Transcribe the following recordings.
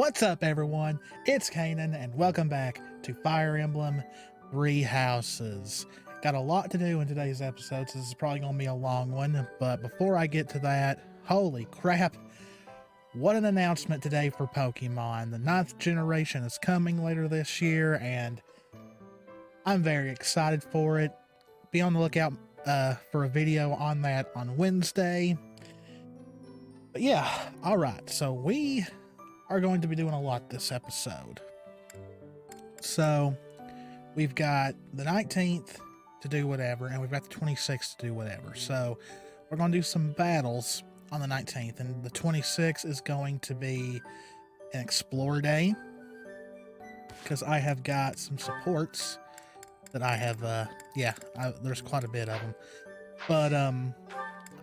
What's up, everyone? It's Canaan, and welcome back to Fire Emblem Three Houses. Got a lot to do in today's episode, so this is probably going to be a long one. But before I get to that, holy crap, what an announcement today for Pokemon. The 9th generation is coming later this year, and I'm very excited for it. Be on the lookout for a video on that on Wednesday. But yeah, all right, so we are going to be doing a lot this episode. So we've got the 19th to do whatever, and we've got the 26th to do whatever. So we're going to do some battles on the 19th, and the 26th is going to be an Explore Day, because I have got some supports that I have, there's quite a bit of them. But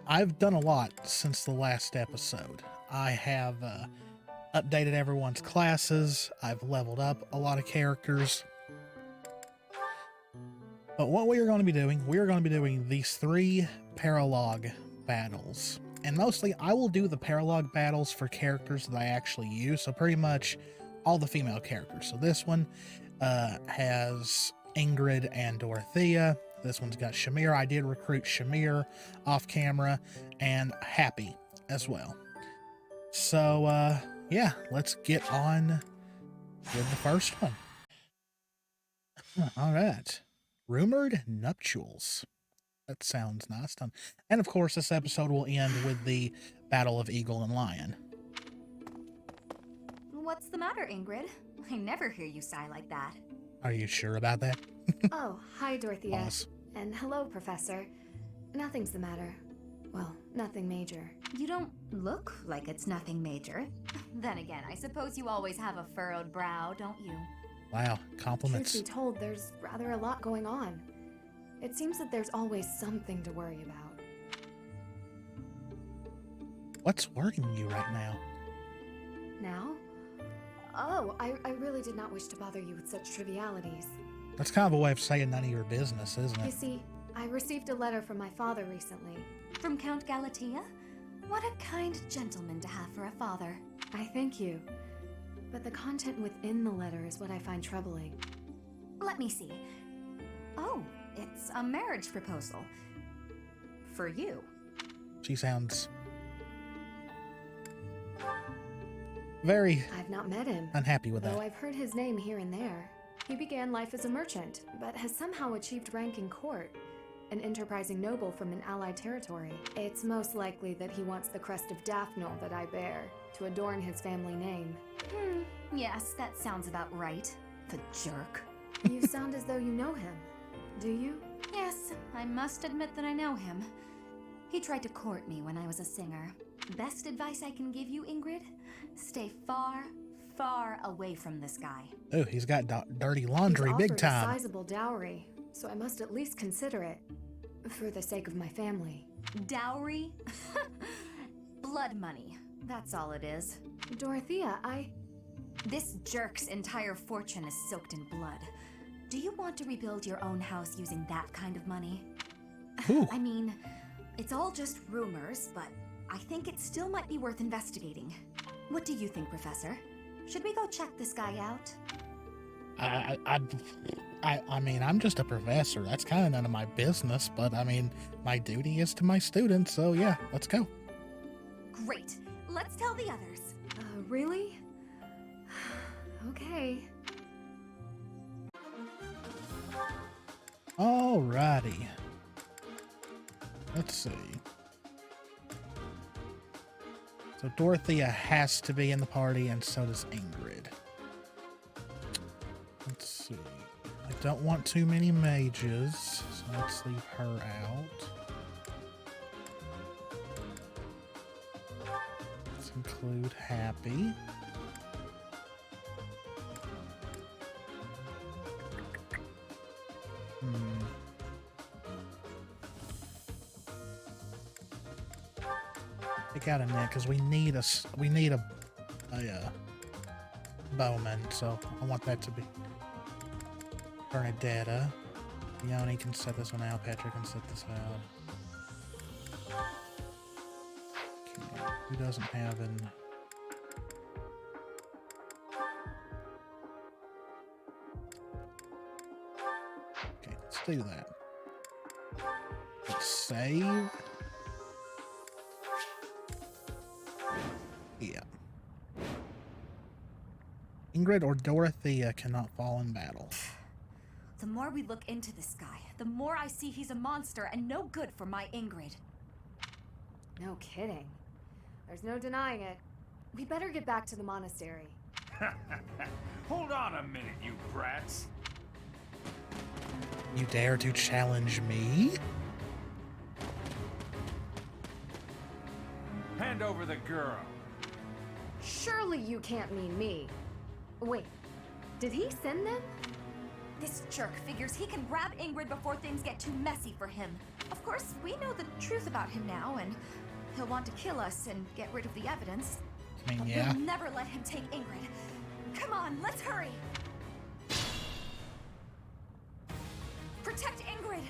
I've done a lot since the last episode. I have updated everyone's classes. I've leveled up a lot of characters. But what we are going to be doing, we are going to be doing these 3 paralog battles. And mostly I will do the paralog battles for characters that I actually use. So pretty much all the female characters. So this one has Ingrid and Dorothea. This one's got Shamir. I did recruit Shamir off camera, and Happy as well. So, yeah, let's get on with the first one. All right. Rumored Nuptials. That sounds nice. And of course, this episode will end with the Battle of Eagle and Lion. What's the matter, Ingrid? I never hear you sigh like that. Are you sure about that? Oh, hi, Dorothea. Pause. And hello, Professor. Nothing's the matter. Well, nothing major. You don't look like it's nothing major. Then again, I suppose you always have a furrowed brow, don't you? Wow, compliments. Truth be told, there's rather a lot going on. It seems that there's always something to worry about. What's worrying you right now? Now? Oh, I really did not wish to bother you with such trivialities. That's kind of a way of saying none of your business, isn't You it? see, I received a letter from my father recently. From Count Galatea? What a kind gentleman to have for a father. I thank you. But the content within the letter is what I find troubling. Let me see. Oh, it's a marriage proposal. For you. She sounds very I've not met him. unhappy with Though that. I've heard his name here and there. He began life as a merchant, but has somehow achieved rank in court. An enterprising noble from an allied territory. It's most likely that he wants the crest of Daphne that I bear, to adorn his family name. Yes, that sounds about right. The jerk. You sound as though you know him. Do you? Yes, I must admit that I know him. He tried to court me when I was a singer. Best advice I can give you, Ingrid? Stay far, far away from this guy. Oh, he's got dirty laundry He's big offered time. a sizable dowry, so I must at least consider it. For the sake of my family. Dowry? Blood money. That's all it is. Dorothea, This jerk's entire fortune is soaked in blood. Do you want to rebuild your own house using that kind of money? Ooh. I mean, it's all just rumors, but I think it still might be worth investigating. What do you think, Professor? Should we go check this guy out? I mean, I'm just a professor. That's kind of none of my business, but I mean, my duty is to my students, so yeah, let's go. Great. Let's tell the others. Really? Okay. Alrighty. Let's see. So Dorothea has to be in the party, and so does Ingrid. Let's see. I don't want too many mages, so let's leave her out. Let's include Happy. Pick out a Nick because we need a bowman, so I want that to be Bernadetta. Yoni can set this one out. Patrick can set this out. Okay. Who doesn't have an do that. Let's save. Yeah. Ingrid or Dorothea cannot fall in battle. The more we look into this guy, the more I see he's a monster and no good for my Ingrid. No kidding. There's no denying it. We better get back to the monastery. Hold on a minute, you brats. You dare to challenge me? Hand over the girl. Surely you can't mean me. Wait, did he send them? This jerk figures he can grab Ingrid before things get too messy for him. Of course, we know the truth about him now, and he'll want to kill us and get rid of the evidence. I mean, But yeah. we'll never let him take Ingrid. Come on, let's hurry. Protect Ingrid.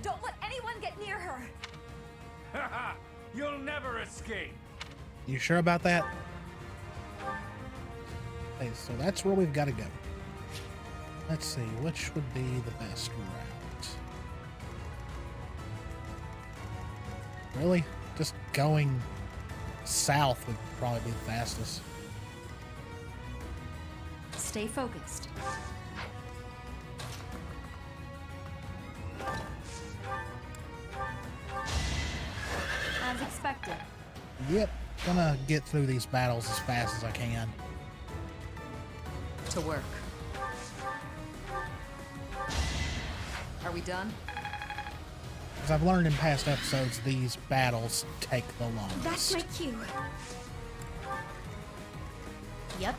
Don't let anyone get near her. Haha, you'll never escape. You sure about that? Okay, so that's where we've got to go. Let's see, which would be the best route? Really? Just going south would probably be the fastest. Stay focused. As expected. Yep, gonna get through these battles as fast as I can. To work. Are we done? As I've learned in past episodes, these battles take the longest. That's my cue. Yep.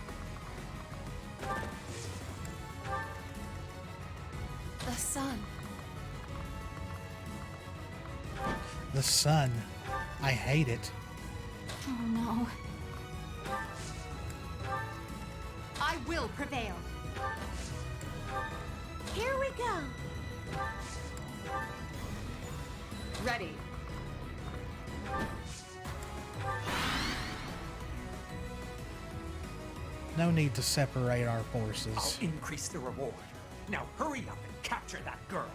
The sun. The sun. I hate it. Oh no. I will prevail. Here we go. Ready. No need to separate our I'll forces. increase the reward. Now hurry up and capture that girl.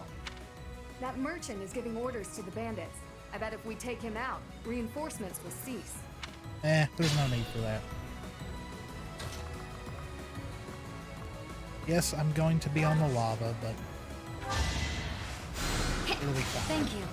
That merchant is giving orders to the bandits. I bet if we take him out, reinforcements will cease. There's no need for that. Yes, I'm going to be on the lava, but it'll be fine. Thank you.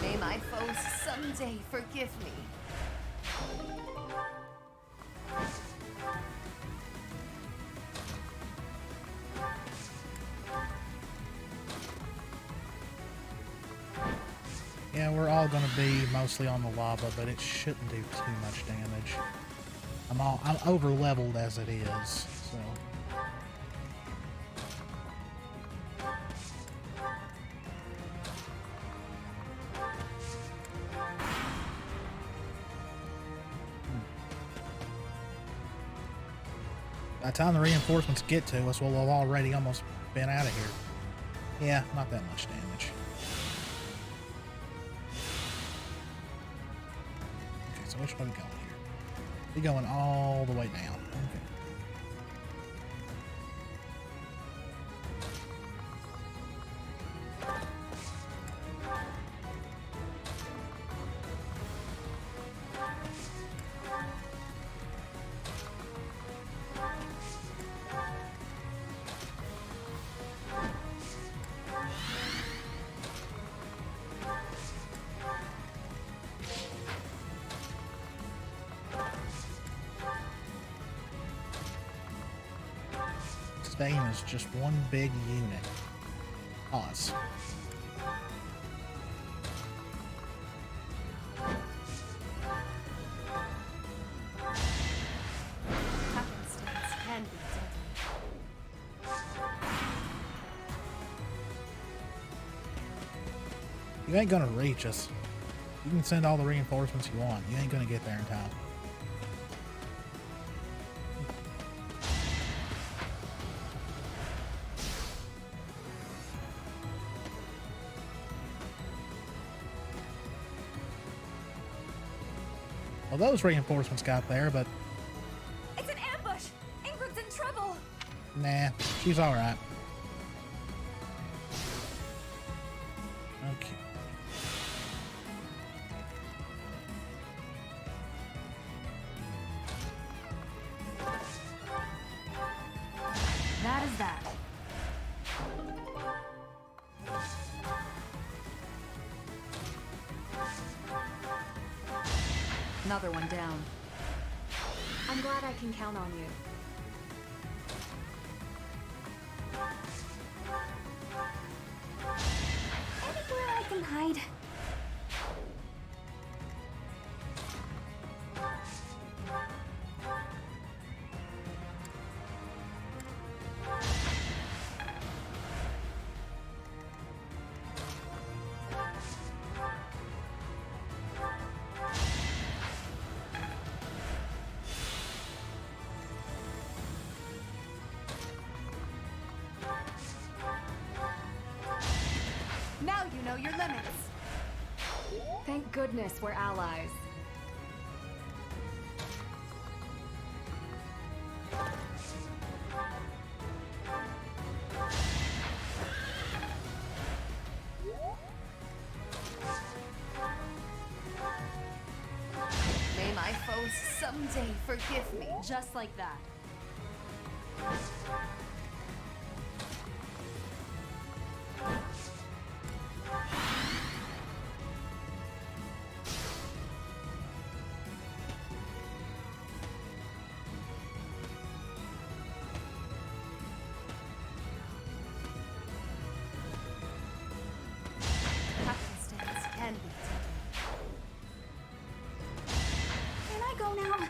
May my foes someday forgive me. Yeah, we're all going to be mostly on the lava, but it shouldn't do too much damage. I'm over leveled as it is, so. By the time the reinforcements get to us, we'll have already almost been out of here. Yeah, not that much damage. Okay, so which way are we going here? We're going all the way down. Okay. This game is just one big unit. Pause. Happenstance can be deadly. You ain't gonna reach us. You can send all the reinforcements you want. You ain't gonna get there in time. Well, those reinforcements got there, but It's an ambush! Ingrid's in trouble! nah, she's all right. Okay. That is that. Another one down. I'm glad I can count on you. Anywhere I can hide. Now you know your limits. Thank goodness we're allies. May my foes someday forgive me. Just like that. Happenstance can be taken. Can I go now?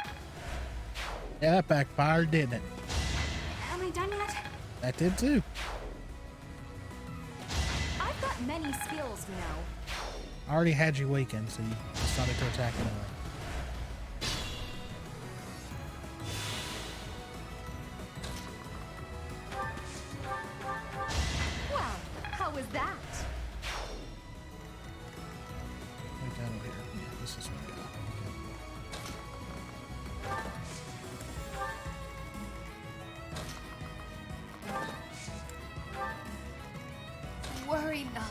Yeah, that backfired, didn't it? Am I done yet? That did too. I've got many skills, you know. I already had you weakened, so you decided to attack anyway. Wow, how was that? Wait down over here. Yeah, this is what we got. Worry not.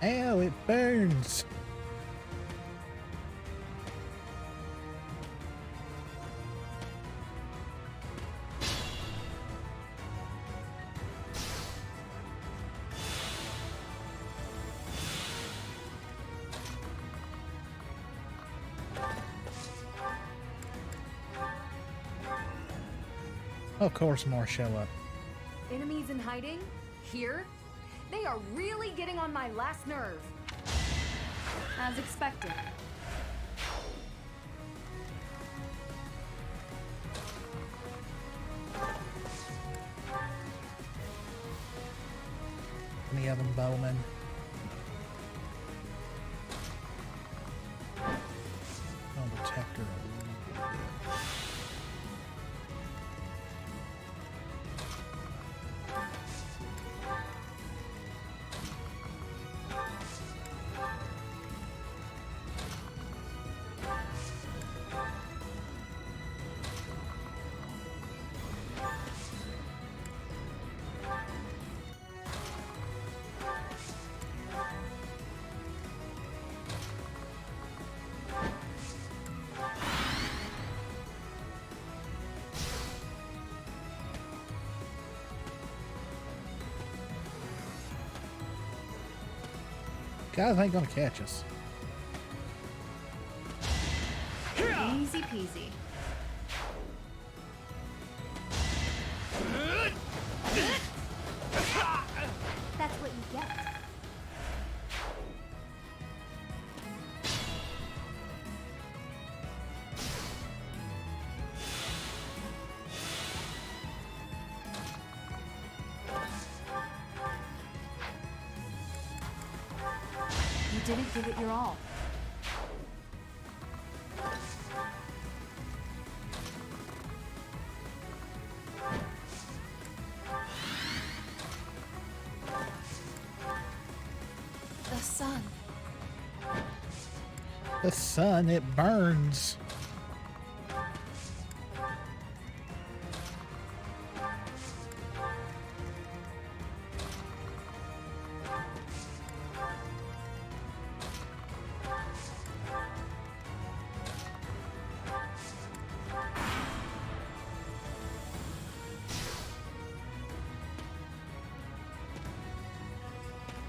Ow, it burns. Of course more show up. Enemies in hiding? Here? They are really getting on my last nerve. As expected. Any of them bowmen? Oh, protector. Guys ain't gonna catch us. Easy peasy. That's what you get. didn't give it your all. The sun. The sun, it burns.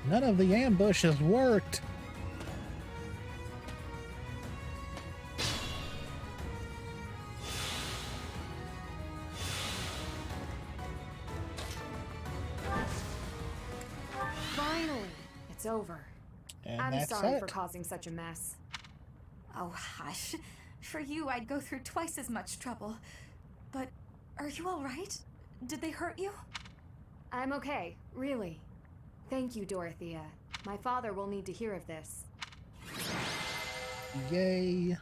None of the ambushes worked. Finally, it's over. And I'm that's sorry it. for causing such a mess. Oh, hush. For you, I'd go through twice as much trouble. But are you all right? Did they hurt you? I'm okay, really. Thank you, Dorothea. My father will need to hear of this. Yay.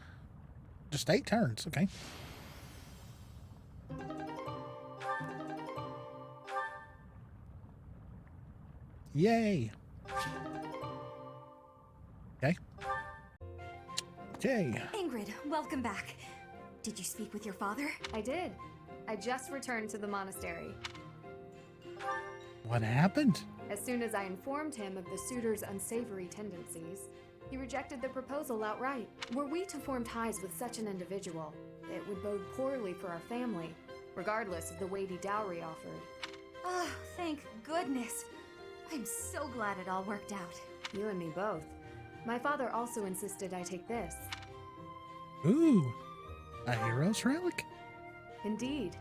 Just 8 turns, okay. Yay. Okay. Okay. Ingrid, welcome back. Did you speak with your father? I did. I just returned to the monastery. What happened? As soon as I informed him of the suitor's unsavory tendencies, he rejected the proposal outright. Were we to form ties with such an individual, it would bode poorly for our family, regardless of the weighty dowry offered. Oh, thank goodness. I'm so glad it all worked out. You and me both. My father also insisted I take this. Ooh. A hero's relic? Indeed.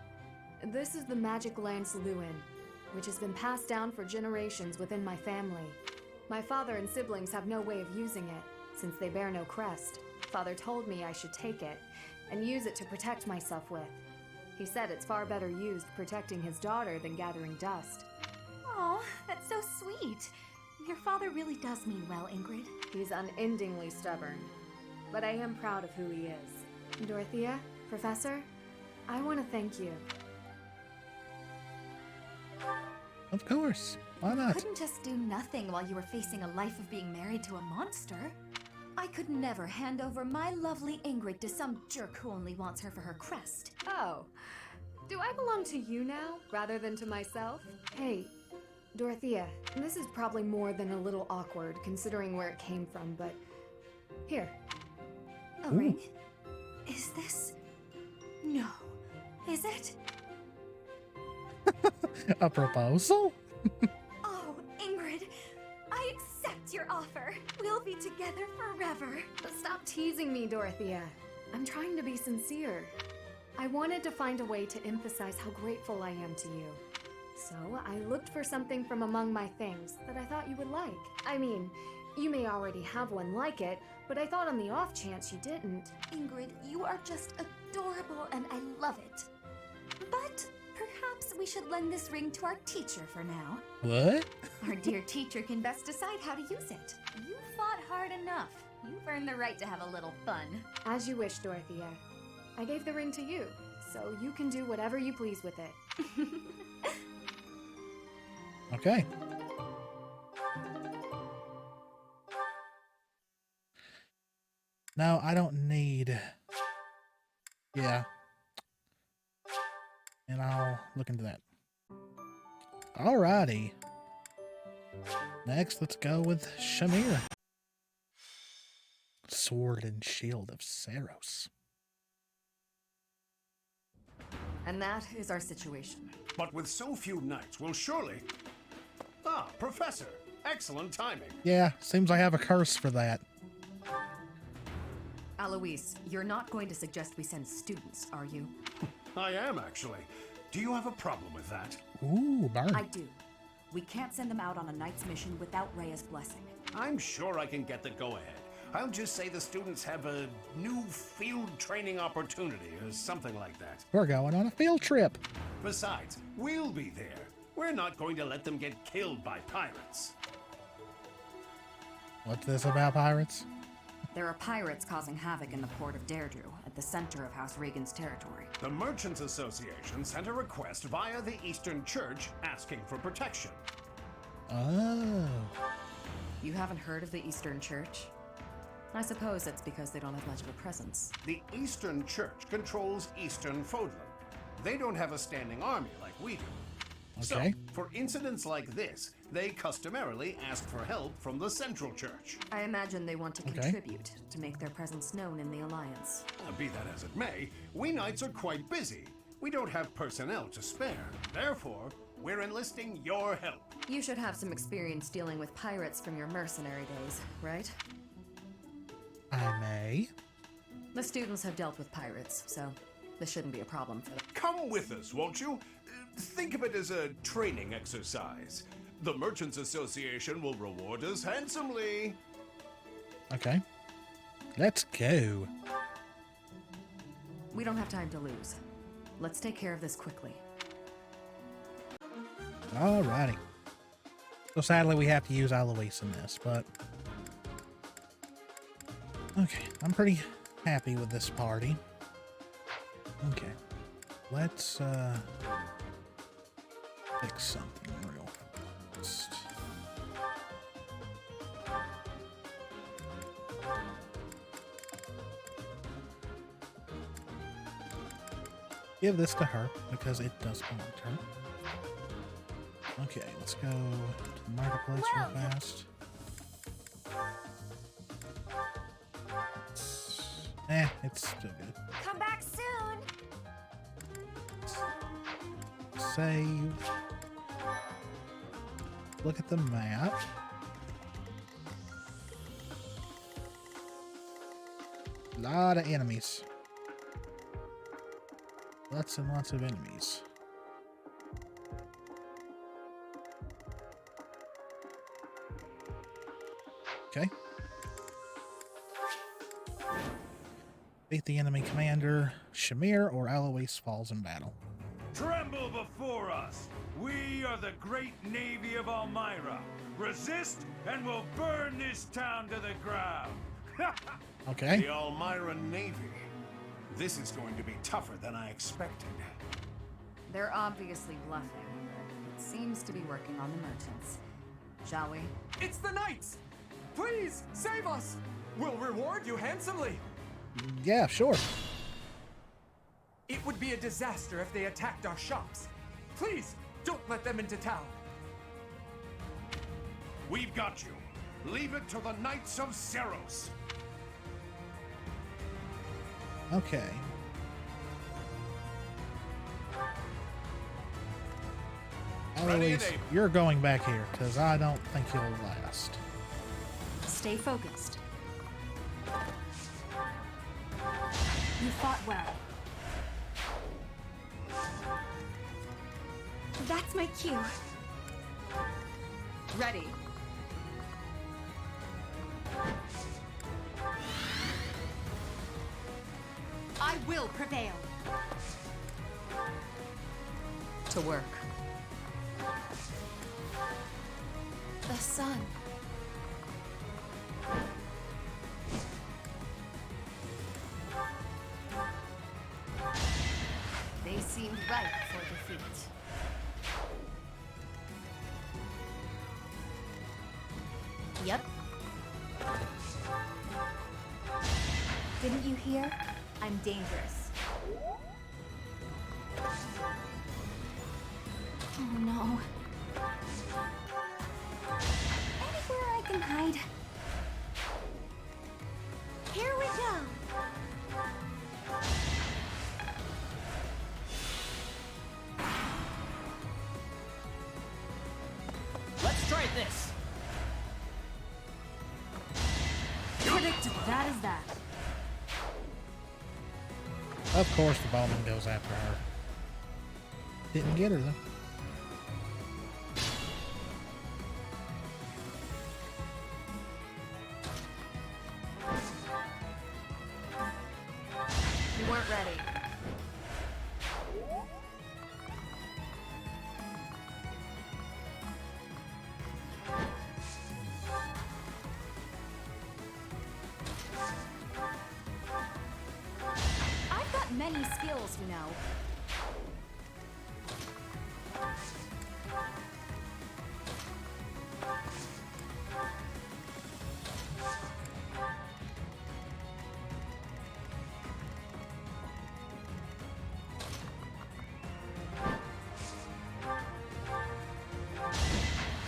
This is the Magic Lance Lewin, which has been passed down for generations within my family. My father and siblings have no way of using it, since they bear no crest. Father told me I should take it, and use it to protect myself with. He said it's far better used protecting his daughter than gathering dust. Oh, that's so sweet. Your father really does mean well, Ingrid. He's unendingly stubborn, but I am proud of who he is. Dorothea, Professor, I want to thank you. Of course. Why You not? couldn't just do nothing while you were facing a life of being married to a monster. I could never hand over my lovely Ingrid to some jerk who only wants her for her crest. Oh, do I belong to you now, rather than to myself? Hey, Dorothea, this is probably more than a little awkward, considering where it came from, but... Here. A ring? Is this... No. Is it? A proposal? Oh, Ingrid, I accept your offer. We'll be together forever. Stop teasing me, Dorothea. I'm trying to be sincere. I wanted to find a way to emphasize how grateful I am to you. So I looked for something from among my things that I thought you would like. I mean, you may already have one like it, but I thought on the off chance you didn't. Ingrid, you are just adorable and I love it. But perhaps we should lend this ring to our teacher for now. What? Our dear teacher can best decide how to use it. You fought hard enough. You've earned the right to have a little fun. As you wish, Dorothea. I gave the ring to you, so you can do whatever you please with it. Okay. No, I don't need... Yeah. And I'll look into that. Alrighty. Next, let's go with Shamir. Sword and Shield of Saros. And that is our situation. But with so few knights, we'll surely... Ah, Professor. Excellent timing. Yeah, seems I have a curse for that. Alois, you're not going to suggest we send students, are you? I am, actually. Do you have a problem with that? Ooh, burn. I do. We can't send them out on a knight's mission without Rhea's blessing. I'm sure I can get the go-ahead. I'll just say the students have a new field training opportunity or something like that. We're going on a field trip. Besides, we'll be there. We're not going to let them get killed by pirates. What's this about pirates? There are pirates causing havoc in the port of Deirdre, at the center of House Regan's territory. The Merchants Association sent a request via the Eastern Church asking for protection. Oh. You haven't heard of the Eastern Church? I suppose it's because they don't have much of a presence. The Eastern Church controls Eastern Fodlan. They don't have a standing army like we do. Okay. So, for incidents like this, they customarily ask for help from the Central Church. I imagine they want to Okay. contribute to make their presence known in the Alliance. Be that as it may, we knights are quite busy. We don't have personnel to spare. Therefore, we're enlisting your help. You should have some experience dealing with pirates from your mercenary days, right? I may. The students have dealt with pirates, so this shouldn't be a problem for them. Come with us, won't you? Think of it as a training exercise. The Merchants Association will reward us handsomely. Okay. Let's go. We don't have time to lose. Let's take care of this quickly. Alrighty. So sadly we have to use Eloise in this, but... Okay, I'm pretty happy with this party. Okay. Let's, fix something real fast. Give this to her, because it does belong to her. Okay, let's go to the marketplace real fast. It's still good. Come back soon. Save. Look at the map. Lot of enemies. Lots and lots of enemies. Okay. Beat the enemy commander. Shamir or Eloise falls in battle. Tremble before us. We are the great navy of Elmira. Resist, and we'll burn this town to the ground. Okay. The Elmira Navy. This is going to be tougher than I expected. They're obviously bluffing, but it seems to be working on the merchants. Shall we? It's the Knights! Please, save us! We'll reward you handsomely! Yeah, sure. It would be a disaster if they attacked our shops. Please, don't let them into town. We've got you. Leave it to the Knights of Seros. Okay. Eloise, you're going back here, because I don't think you'll last. Stay focused. You fought well. That's my cue. Ready. I will prevail. To work. The sun. They seemed ripe for defeat. Yep. Didn't you hear? I'm dangerous. Oh no. Anywhere I can hide. Here we go. Let's try this! Predictable. That is that. Of course the bowman goes after her. Didn't get her though. You weren't ready. kills, you know.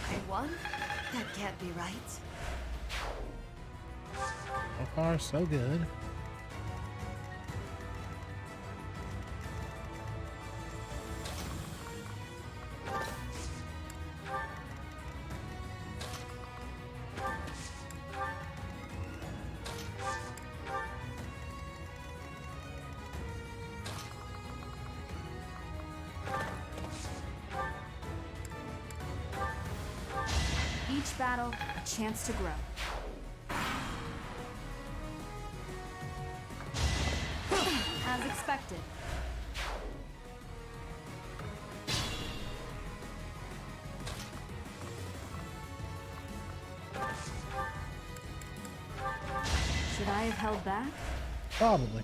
I won? That can't be right. So far, so good. Each battle, a chance to grow. As expected. Should I have held back? Probably.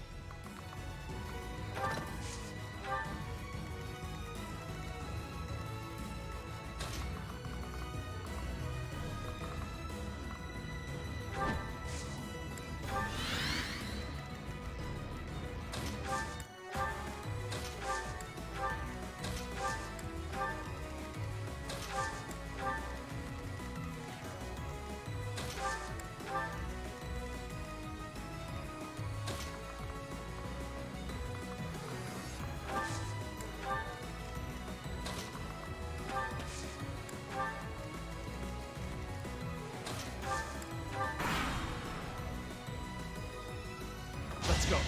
Let's go.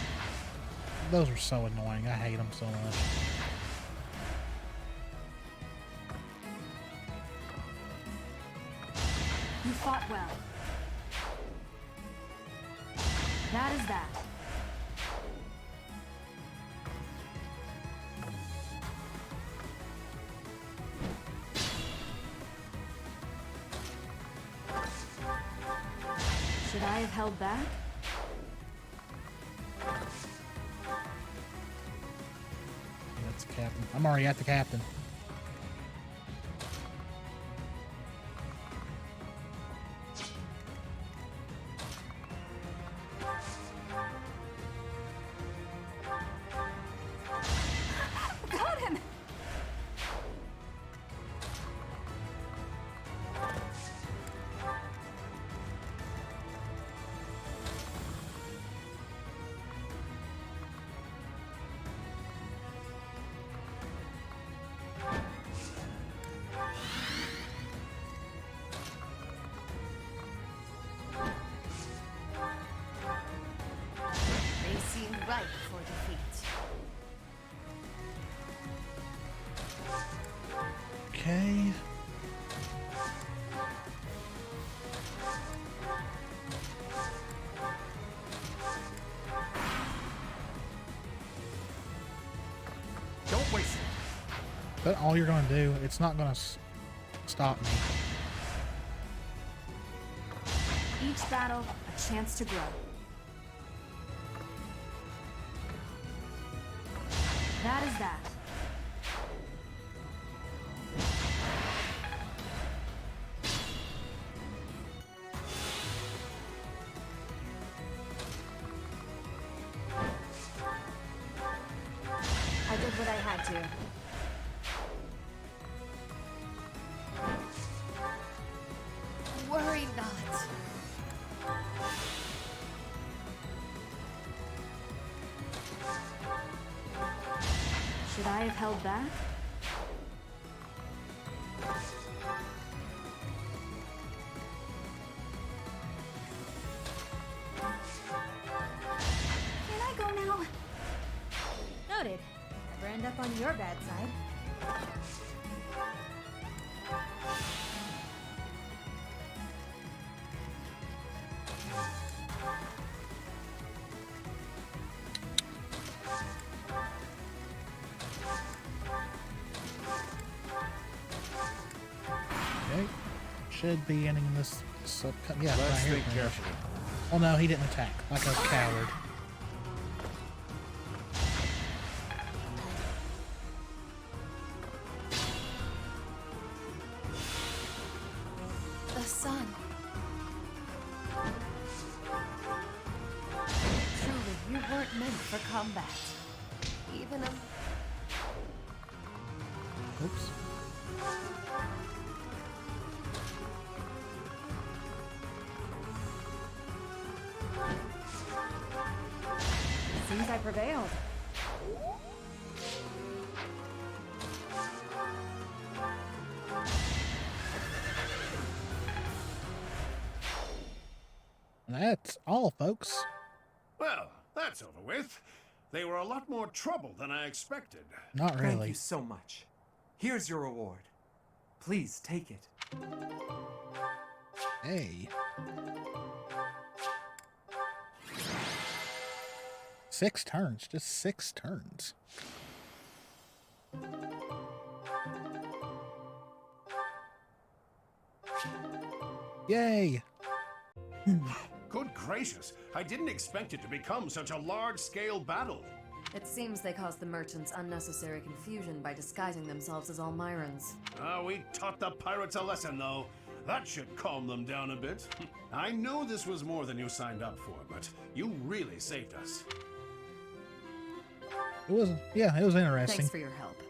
Those are so annoying. I hate them so much. You fought well. That is that. Should I have held back? That's the captain. I'm already at the captain. Got him! They seem ripe for defeat. Okay. Don't waste it. But all you're going to do, it's not going to stop me. Each battle, a chance to grow. That is that. I did what I had to. Worry not. Should I have held back? Can I go now? Noted. Never end up on your bad side. Okay. Should be ending this yeah, right Let's here. think carefully. Oh no, he didn't attack like a coward. fun. Truly, you weren't meant for combat. Even a... Oops. Seems I prevailed. That's all, folks. Well, that's over with. They were a lot more trouble than I expected. Not Thank really. you so much. Here's your reward. Please take it. Hey. 6 turns. Just 6 turns. Yay! Good gracious, I didn't expect it to become such a large-scale battle. It seems they caused the merchants unnecessary confusion by disguising themselves as Almirans. We taught the pirates a lesson, though. That should calm them down a bit. I know this was more than you signed up for, but you really saved us. It was, yeah, it was interesting. Thanks for your help.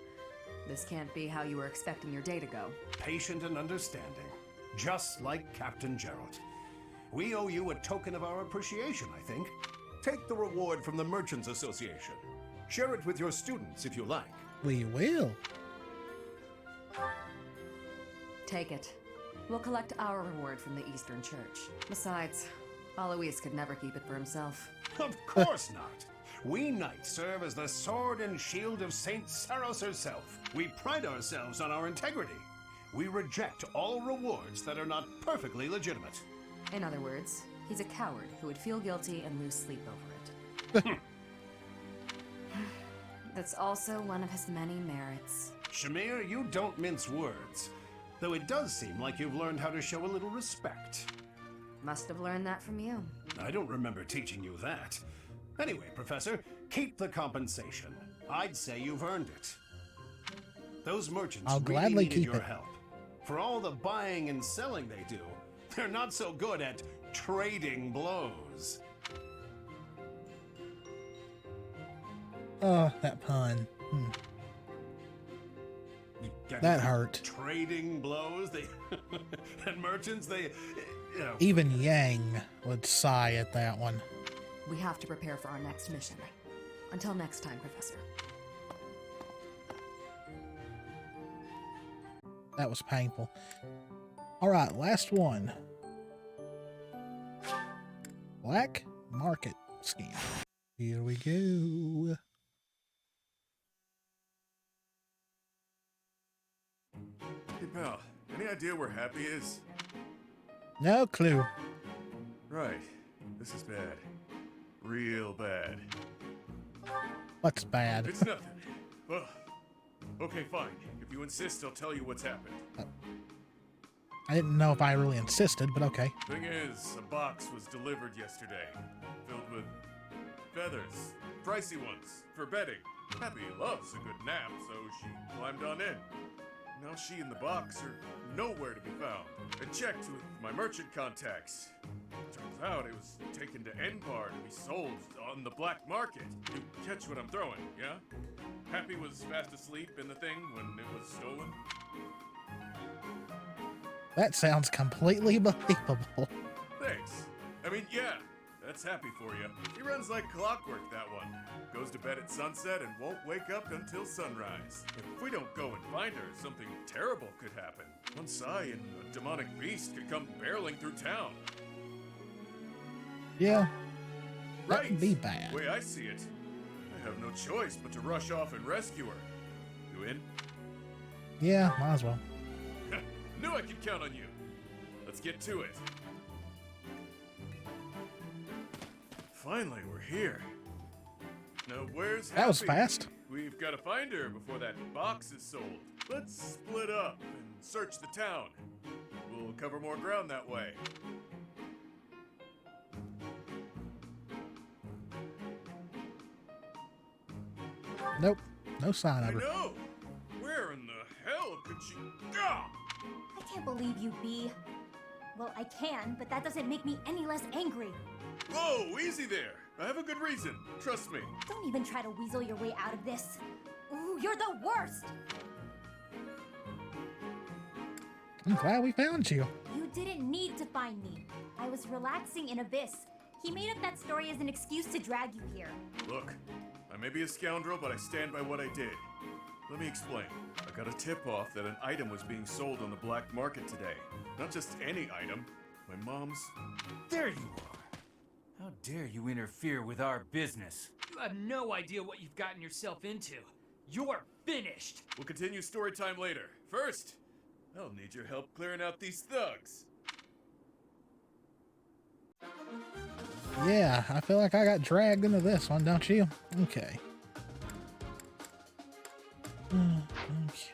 This can't be how you were expecting your day to go. Patient and understanding, just like Captain Gerald. We owe you a token of our appreciation, I think. Take the reward from the Merchants Association. Share it with your students if you like. We will. Take it. We'll collect our reward from the Eastern Church. Besides, Alois could never keep it for himself. Of course not. We knights serve as the sword and shield of Saint Saros herself. We pride ourselves on our integrity. We reject all rewards that are not perfectly legitimate. In other words, he's a coward who would feel guilty and lose sleep over it. That's also one of his many merits. Shamir, you don't mince words. Though it does seem like you've learned how to show a little respect. Must have learned that from you. I don't remember teaching you that. Anyway, Professor, keep the compensation. I'd say you've earned it. Those merchants I'll really gladly needed keep your it. help. For all the buying and selling they do, they're not so good at trading blows. Oh, that pun. Get That it? hurt. Trading blows? They and merchants, they... You know, Even Yang would sigh at that one. We have to prepare for our next mission. Until next time, Professor. That was painful. All right, last one. Black market scheme. Here we go. Hey pal, any idea where Happy is? No clue. Right, this is bad. Real bad. What's bad? It's nothing. Well, okay, fine. If you insist, I'll tell you what's happened. I didn't know if I really insisted, but okay. Thing is, a box was delivered yesterday, filled with feathers, pricey ones, for bedding. Happy loves a good nap, so she climbed on in. Now she and the box are nowhere to be found. I checked with my merchant contacts. Turns out it was taken to Enbar to be sold on the black market. You catch what I'm throwing, yeah? Happy was fast asleep in the thing when it was stolen. That sounds completely believable. Thanks. I mean, yeah, that's Happy for you. He runs like clockwork, that one. Goes to bed at sunset and won't wake up until sunrise. If we don't go and find her, something terrible could happen. One sigh and a demonic beast could come barreling through town. Yeah, that Right. would be bad. The way I see it, I have no choice but to rush off and rescue her. You in? Yeah, might as well. Knew I could count on you. Let's get to it. Finally, we're here. Now, where's Happy? That was fast. We've got to find her before that box is sold. Let's split up and search the town. We'll cover more ground that way. Nope, no sign I of her. know! Where in the hell could she... Ah! I can't believe you, B. Well, I can, but that doesn't make me any less angry. Whoa, easy there. I have a good reason. Trust me. Don't even try to weasel your way out of this. Ooh, you're the worst! I'm glad we found you. You didn't need to find me. I was relaxing in Abyss. He made up that story as an excuse to drag you here. Look, I may be a scoundrel, but I stand by what I did. Let me explain. I got a tip-off that an item was being sold on the black market today. Not just any item. My mom's... There you are. How dare you interfere with our business? You have no idea what you've gotten yourself into. You're finished. We'll continue story time later. First, I'll need your help clearing out these thugs. Yeah, I feel like I got dragged into this one, don't you? Okay. Okay.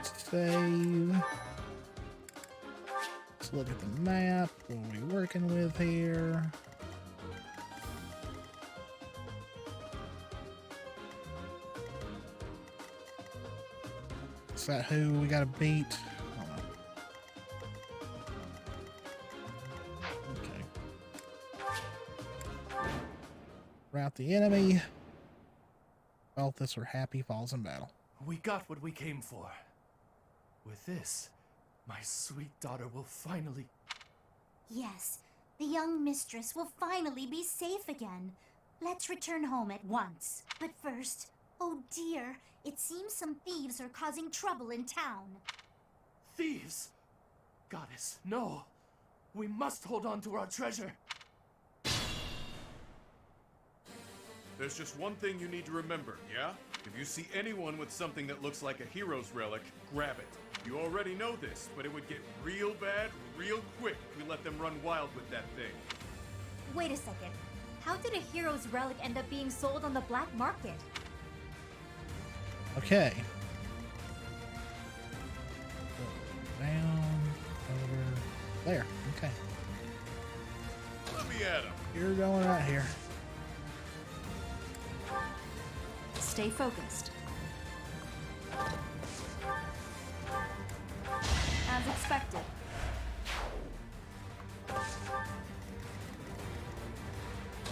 Save. Let's look at the map. What are we working with here? Is that who we gotta beat? I don't know. Okay. Rout the enemy. Wealthus or happy falls in battle. We got what we came for. With this, my sweet daughter will finally... Yes, the young mistress will finally be safe again. Let's return home at once. But first, oh dear, it seems some thieves are causing trouble in town. Thieves! Goddess, no! We must hold on to our treasure! There's just one thing you need to remember, yeah? If you see anyone with something that looks like a hero's relic, grab it. You already know this, but it would get real bad real quick if we let them run wild with that thing. Wait a second. How did a hero's relic end up being sold on the black market? Okay. Down, over, there. Okay. Let me at him. You're going right here. Stay focused. As expected.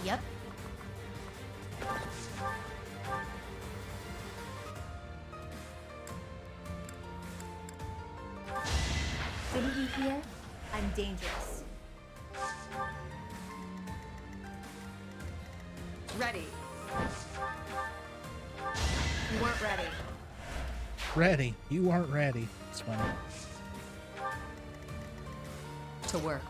Yep. Didn't you hear? I'm dangerous. Ready. You weren't ready. Ready. You weren't ready. It's funny. To work.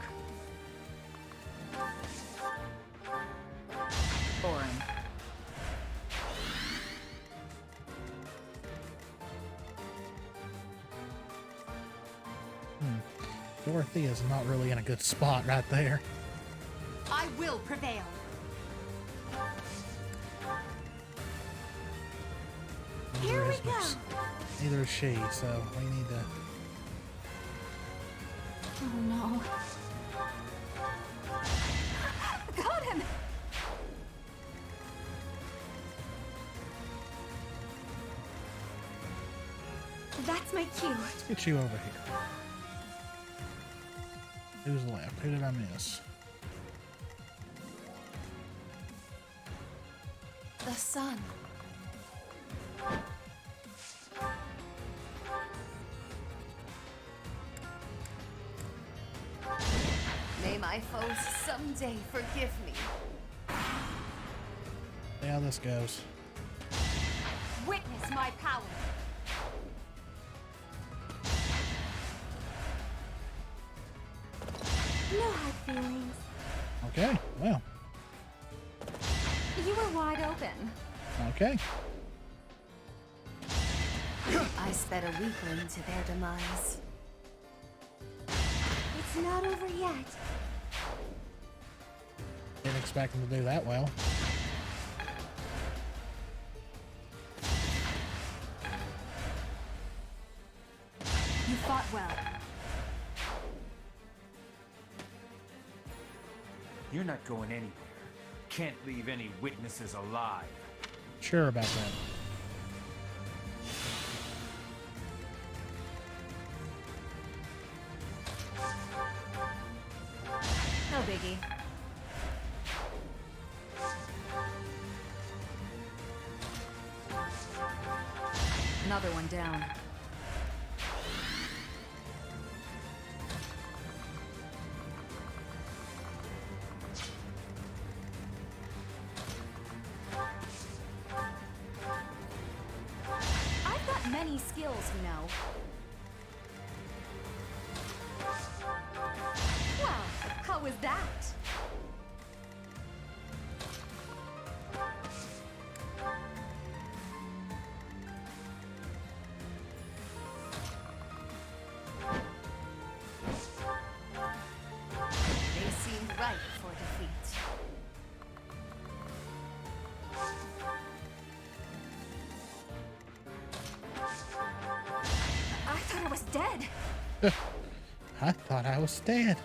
Boring. Dorothea's not really in a good spot right there. I will prevail. Here we go. Neither is she, so we need to... Oh no. Got him! That's my cue. Let's get you over here. Who's left? Who did I miss? The sun. May my foes someday forgive me. See how this goes. Witness my power. No hard feelings. Okay, well, You were wide open. okay. I sped a weakling to their demise. It's not over yet. Didn't expect him to do that well. You fought well. You're not going anywhere. Can't leave any witnesses alive. Sure about that. biggie. Another one down. I've got many skills, you know. Well, how was that? They seem ripe for defeat. I thought I was dead. I thought I was dead.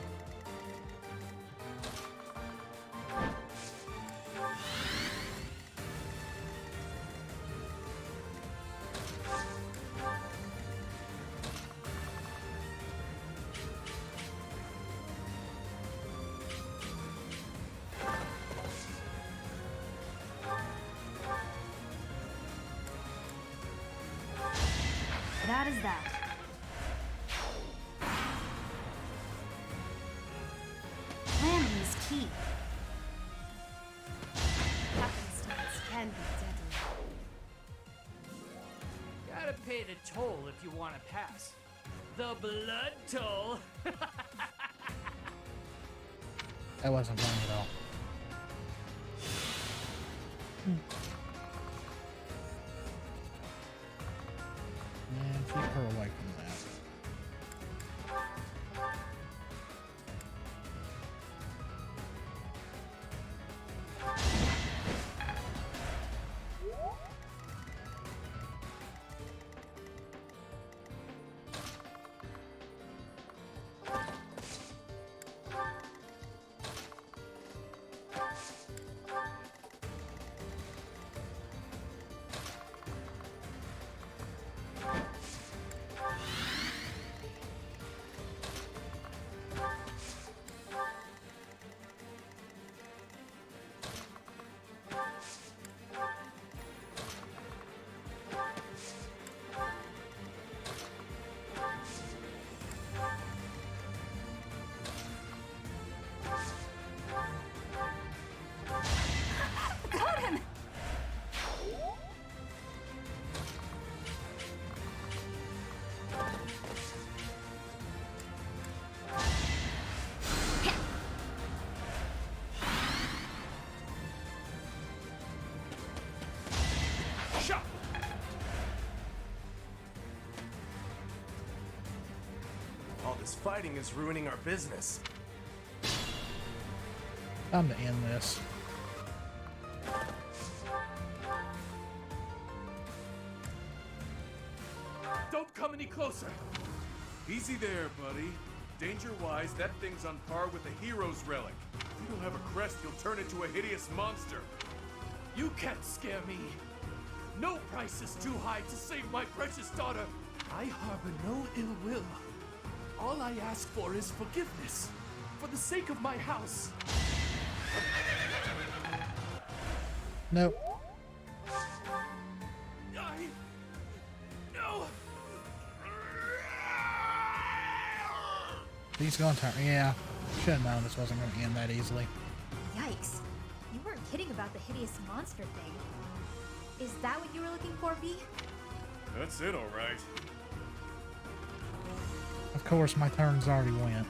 That is that. Planning is key. Happenstance can be deadly. Gotta pay the toll if you want to pass. The blood toll. That wasn't funny at all. And keep her away from that. Got him! Shot! All this fighting is ruining our business. Time to end this. Don't come any closer! Easy there, buddy. Danger-wise, that thing's on par with a hero's relic. If you don't have a crest, you'll turn into a hideous monster. You can't scare me. No price is too high to save my precious daughter. I harbor no ill will. All I ask for is forgiveness. For the sake of my house. Nope. No. He's gonna turn. Yeah. Should have known this wasn't gonna end that easily. Yikes. You weren't kidding about the hideous monster thing. Is that what you were looking for, V? That's it, alright. Of course, my turn's already went.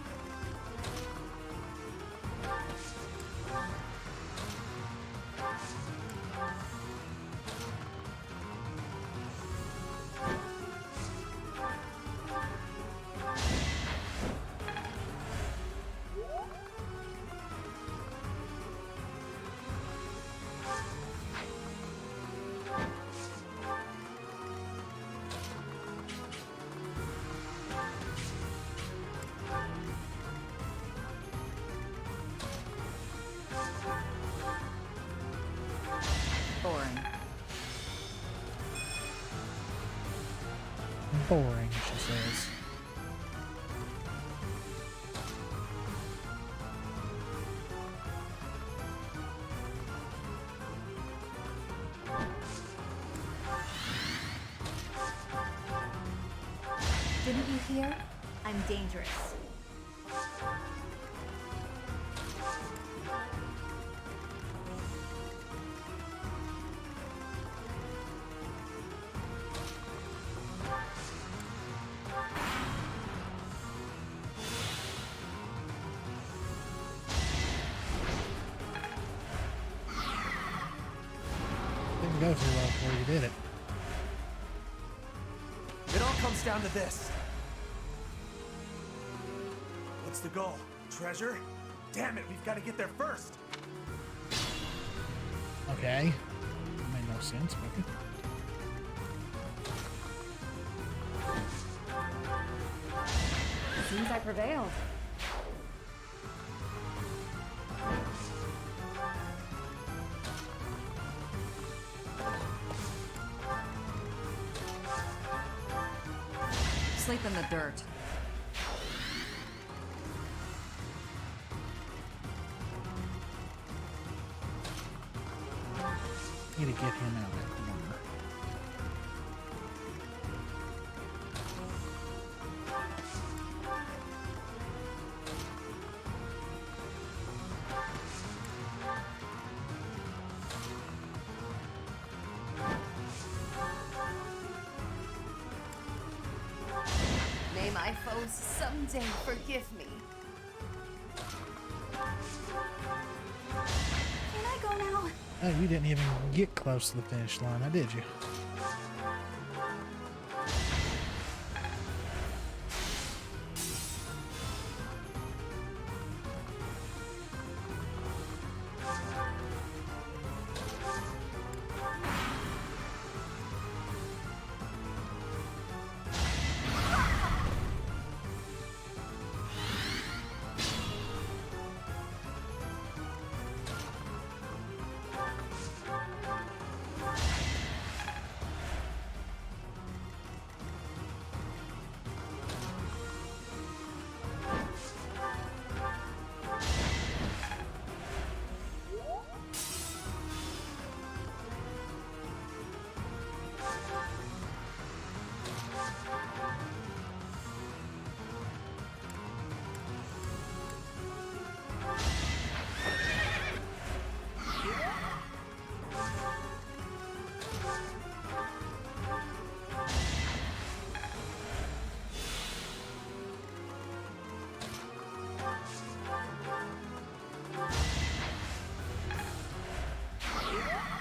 Boring. Boring, she says. here, I'm dangerous. Didn't go too well before you did it. It all comes down to this. What's the goal? Treasure? Damn it, we've got to get there first. Okay. That made no sense, but okay. Seems I prevailed. Sleep in the dirt. Need to get him out of that corner. May my foes someday forgive me. Can I go now? Oh, you didn't even get close to the finish line, now did you?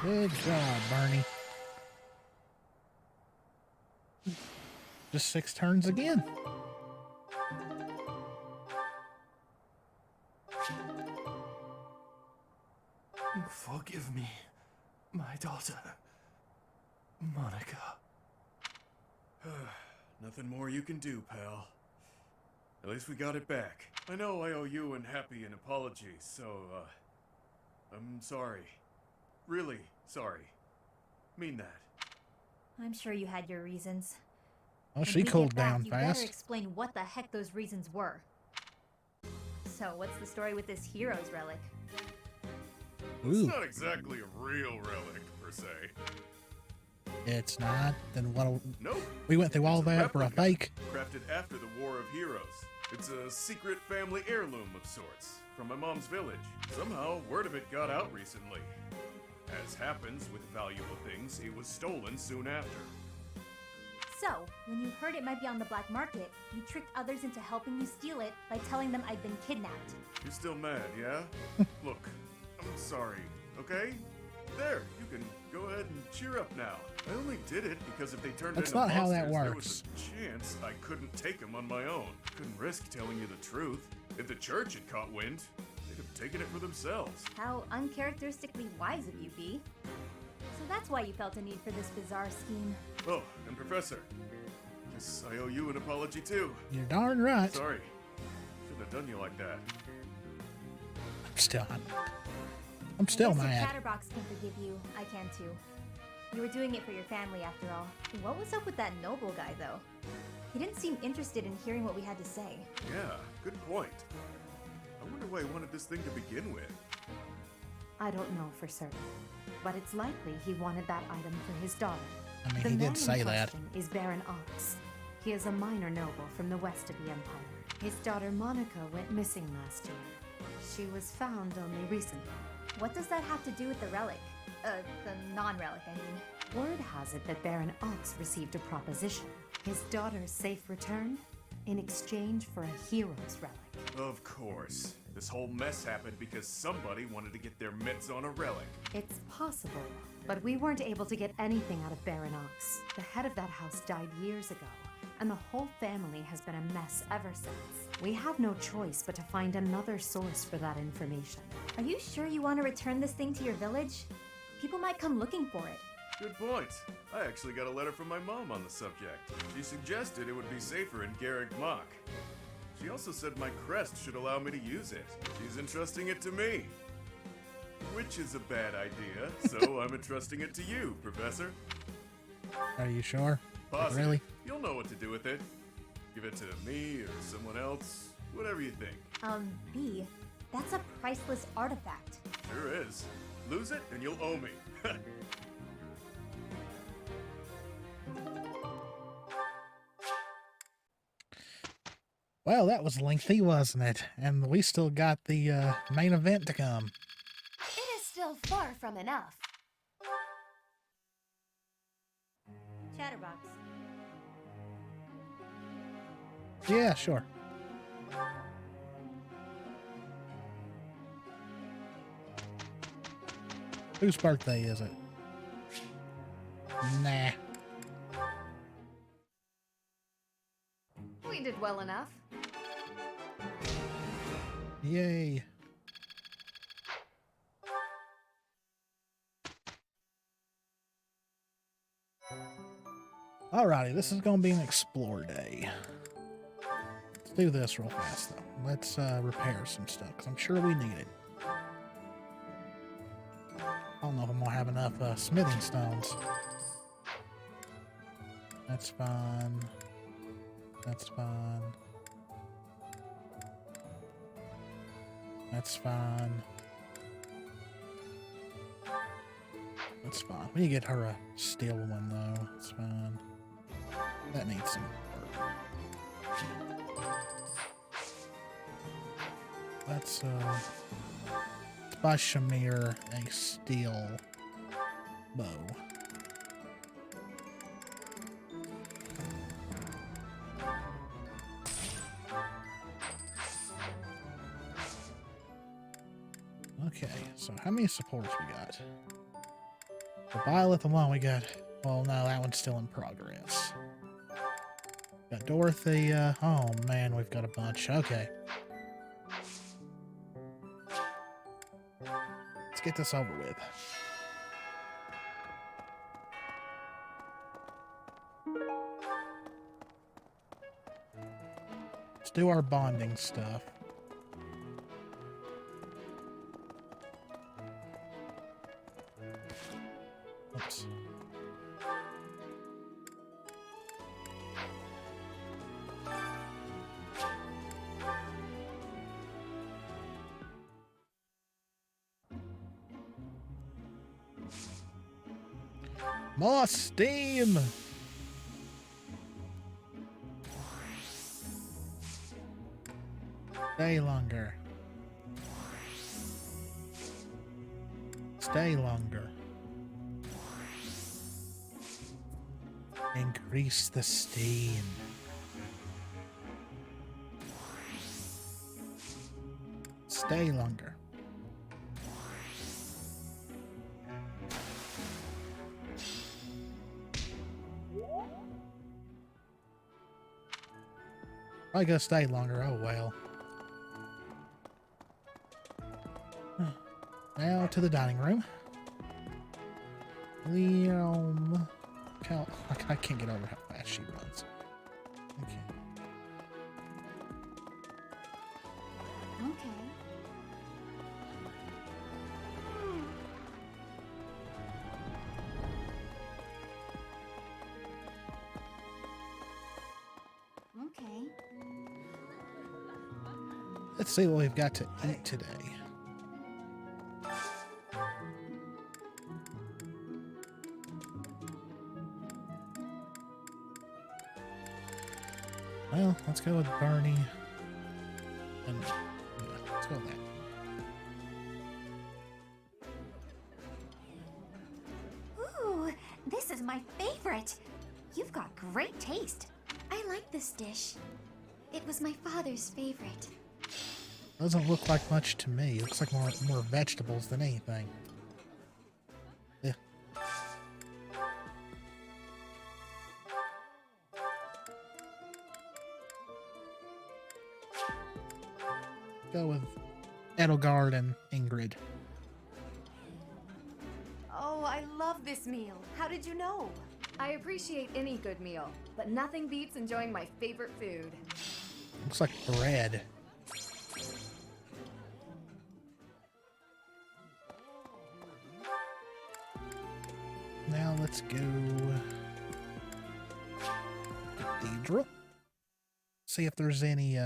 Good job, Bernie. Just 6 turns again. Forgive me, my daughter, Monica. Nothing more you can do, pal. At least we got it back. I know I owe you and Happy an apology, so, I'm sorry. Really sorry. Mean that. I'm sure you had your reasons. Oh, When she we get cooled back, down you better fast. explain what the heck those reasons were. So, what's the story with this hero's relic? It's Ooh, not exactly a real relic, per se. it's not. Then what? Nope. We went through all It's a that for a replica, fake. Crafted after the War of Heroes. It's a secret family heirloom of sorts, from my mom's village. Somehow, word of it got out recently. As happens with valuable things, it was stolen soon after. So, when you heard it might be on the black market, you tricked others into helping you steal it by telling them I'd been kidnapped. You're still mad, yeah? Look, I'm sorry, okay? There, you can go ahead and cheer up now. I only did it because if they turned That's into not how that monsters, there works. was a chance I couldn't take them on my own. Couldn't risk telling you the truth. If the church had caught wind, they'd have taken it for themselves. How uncharacteristically wise of you, B. So that's why you felt a need for this bizarre scheme. Oh, and Professor, guess I owe you an apology too. You're darn right. Sorry, shouldn't have done you like that. I'm still Guess if mad. Chatterbox can forgive you, I can too. You were doing it for your family after all. What was up with that noble guy, though? He didn't seem interested in hearing what we had to say. Yeah, good point. I wonder why he wanted this thing to begin with. I don't know for certain, but it's likely he wanted that item for his daughter. I mean, The he man did say in that. question is Baron Ox. He is a minor noble from the west of the Empire. His daughter Monica went missing last year. She was found only recently. What does that have to do with the relic? The non-relic, I mean. Word has it that Baron Ox received a proposition. His daughter's safe return in exchange for a hero's relic. Of course. This whole mess happened because somebody wanted to get their mitts on a relic. It's possible, but we weren't able to get anything out of Baron Ox. The head of that house died years ago, and the whole family has been a mess ever since. We have no choice but to find another source for that information. Are you sure you want to return this thing to your village? People might come looking for it. Good point. I actually got a letter from my mom on the subject. She suggested it would be safer in Garrick Mach. She also said my crest should allow me to use it. She's entrusting it to me. Which is a bad idea, so I'm entrusting it to you, Professor. Are you sure? Positive. Really? You'll know what to do with it. Give it to me or someone else. Whatever you think. B, that's a priceless artifact. Sure is. Lose it and you'll owe me. Well, that was lengthy, wasn't it? And we still got the main event to come. It is still far from enough. Chatterbox. Yeah, sure. Whose birthday is it? Nah. We did well enough. Yay. Alrighty, this is going to be an explore day. Let's do this real fast, though. Let's repair some stuff, because I'm sure we need it. I don't know if I'm going to have enough smithing stones. That's fine. That's fine. That's fine. That's fine. We need to get her a steel one, though. That's fine. That needs some work. Let's buy Shamir a steel bow. Okay, so how many supports we got? For Violet alone, we got... Well, no, that one's still in progress. Got Dorothy, oh man, we've got a bunch. Okay. Let's get this over with. Let's do our bonding stuff. Oops. More steam! Stay longer. Stay longer. Increase the steam. Stay longer. I gotta stay longer. Oh well. Now to the dining room. I can't get over how fast she runs. Okay. Okay. Okay. Let's see what we've got to eat today. Well, let's go with Bernie. And yeah, let's go with that. Ooh, this is my favorite. You've got great taste. I like this dish. It was my father's favorite. Doesn't look like much to me. It looks like more vegetables than anything. Yeah. Go with Edelgard and Ingrid. Oh, I love this meal. How did you know? I appreciate any good meal, but nothing beats enjoying my favorite food. Looks like bread. Now let's go Cathedral. See if there's any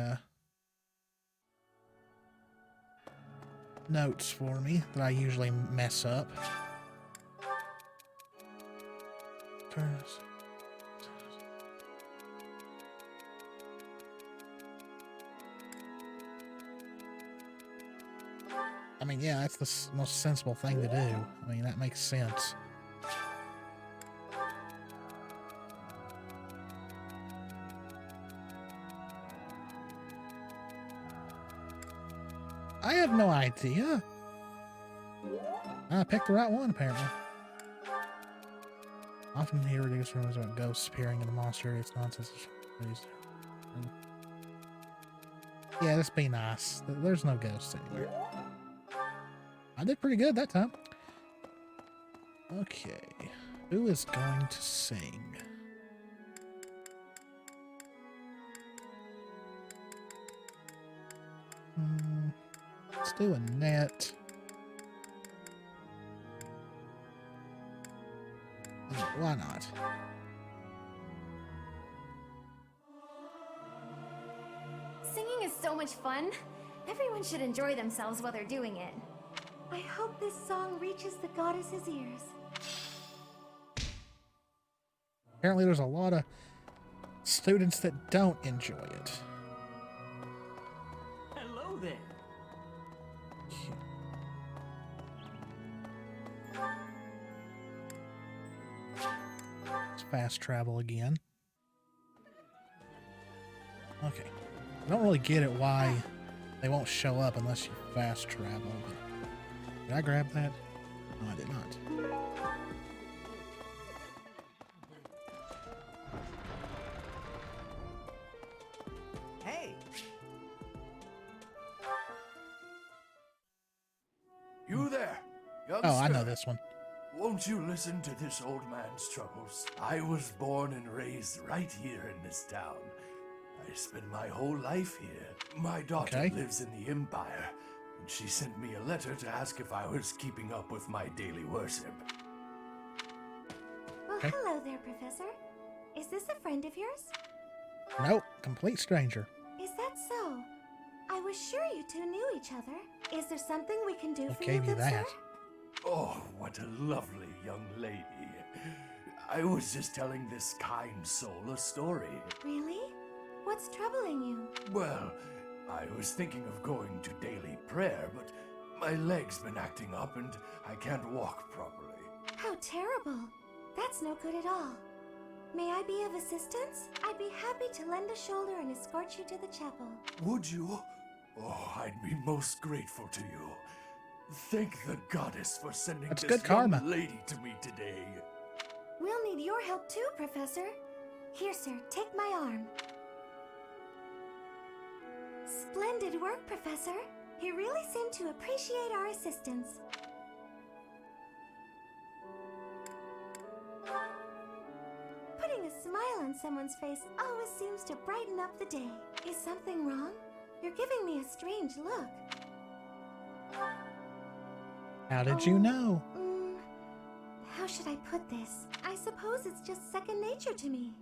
notes for me that I usually mess up. I mean, yeah, that's the most sensible thing to do. I mean, that makes sense. I have no idea. I picked the right one, apparently. Often hear reduced rumors about ghosts appearing in the monster. It's nonsense. Yeah, just be nice. There's no ghosts anywhere. I did pretty good that time. Okay. Who is going to sing? Let's do Annette. Why not? Singing is so much fun. Everyone should enjoy themselves while they're doing it. I hope this song reaches the goddess's ears. Apparently there's a lot of students that don't enjoy it. Hello there. Let's fast travel again. Okay. I don't really get it why they won't show up unless you fast travel. But did I grab that? No, I did not. Hey. You there, youngster. Oh, I know this one. Won't you listen to this old man's troubles? I was born and raised right here in this town. I spent my whole life here. My daughter lives in the Empire, and she sent me a letter to ask if I was keeping up with my daily worship. Well, hello there, Professor. Is this a friend of yours? Nope, complete stranger. Is that so? I was sure you two knew each other. Is there something we can do for gave you good that? sir? Oh, what a lovely young lady. I was just telling this kind soul a story. Really? What's troubling you? Well, I was thinking of going to daily prayer, but my leg's been acting up and I can't walk properly. How terrible. That's no good at all. May I be of assistance? I'd be happy to lend a shoulder and escort you to the chapel. Would you? Oh, I'd be most grateful to you. Thank the goddess for sending That's this good karma. young lady to me today. We'll need your help too, Professor. Here, sir, take my arm. Splendid work, Professor. You really seem to appreciate our assistance. Putting a smile on someone's face always seems to brighten up the day. Is something wrong? You're giving me a strange look. How did you know? How should I put this? I suppose it's just second nature to me.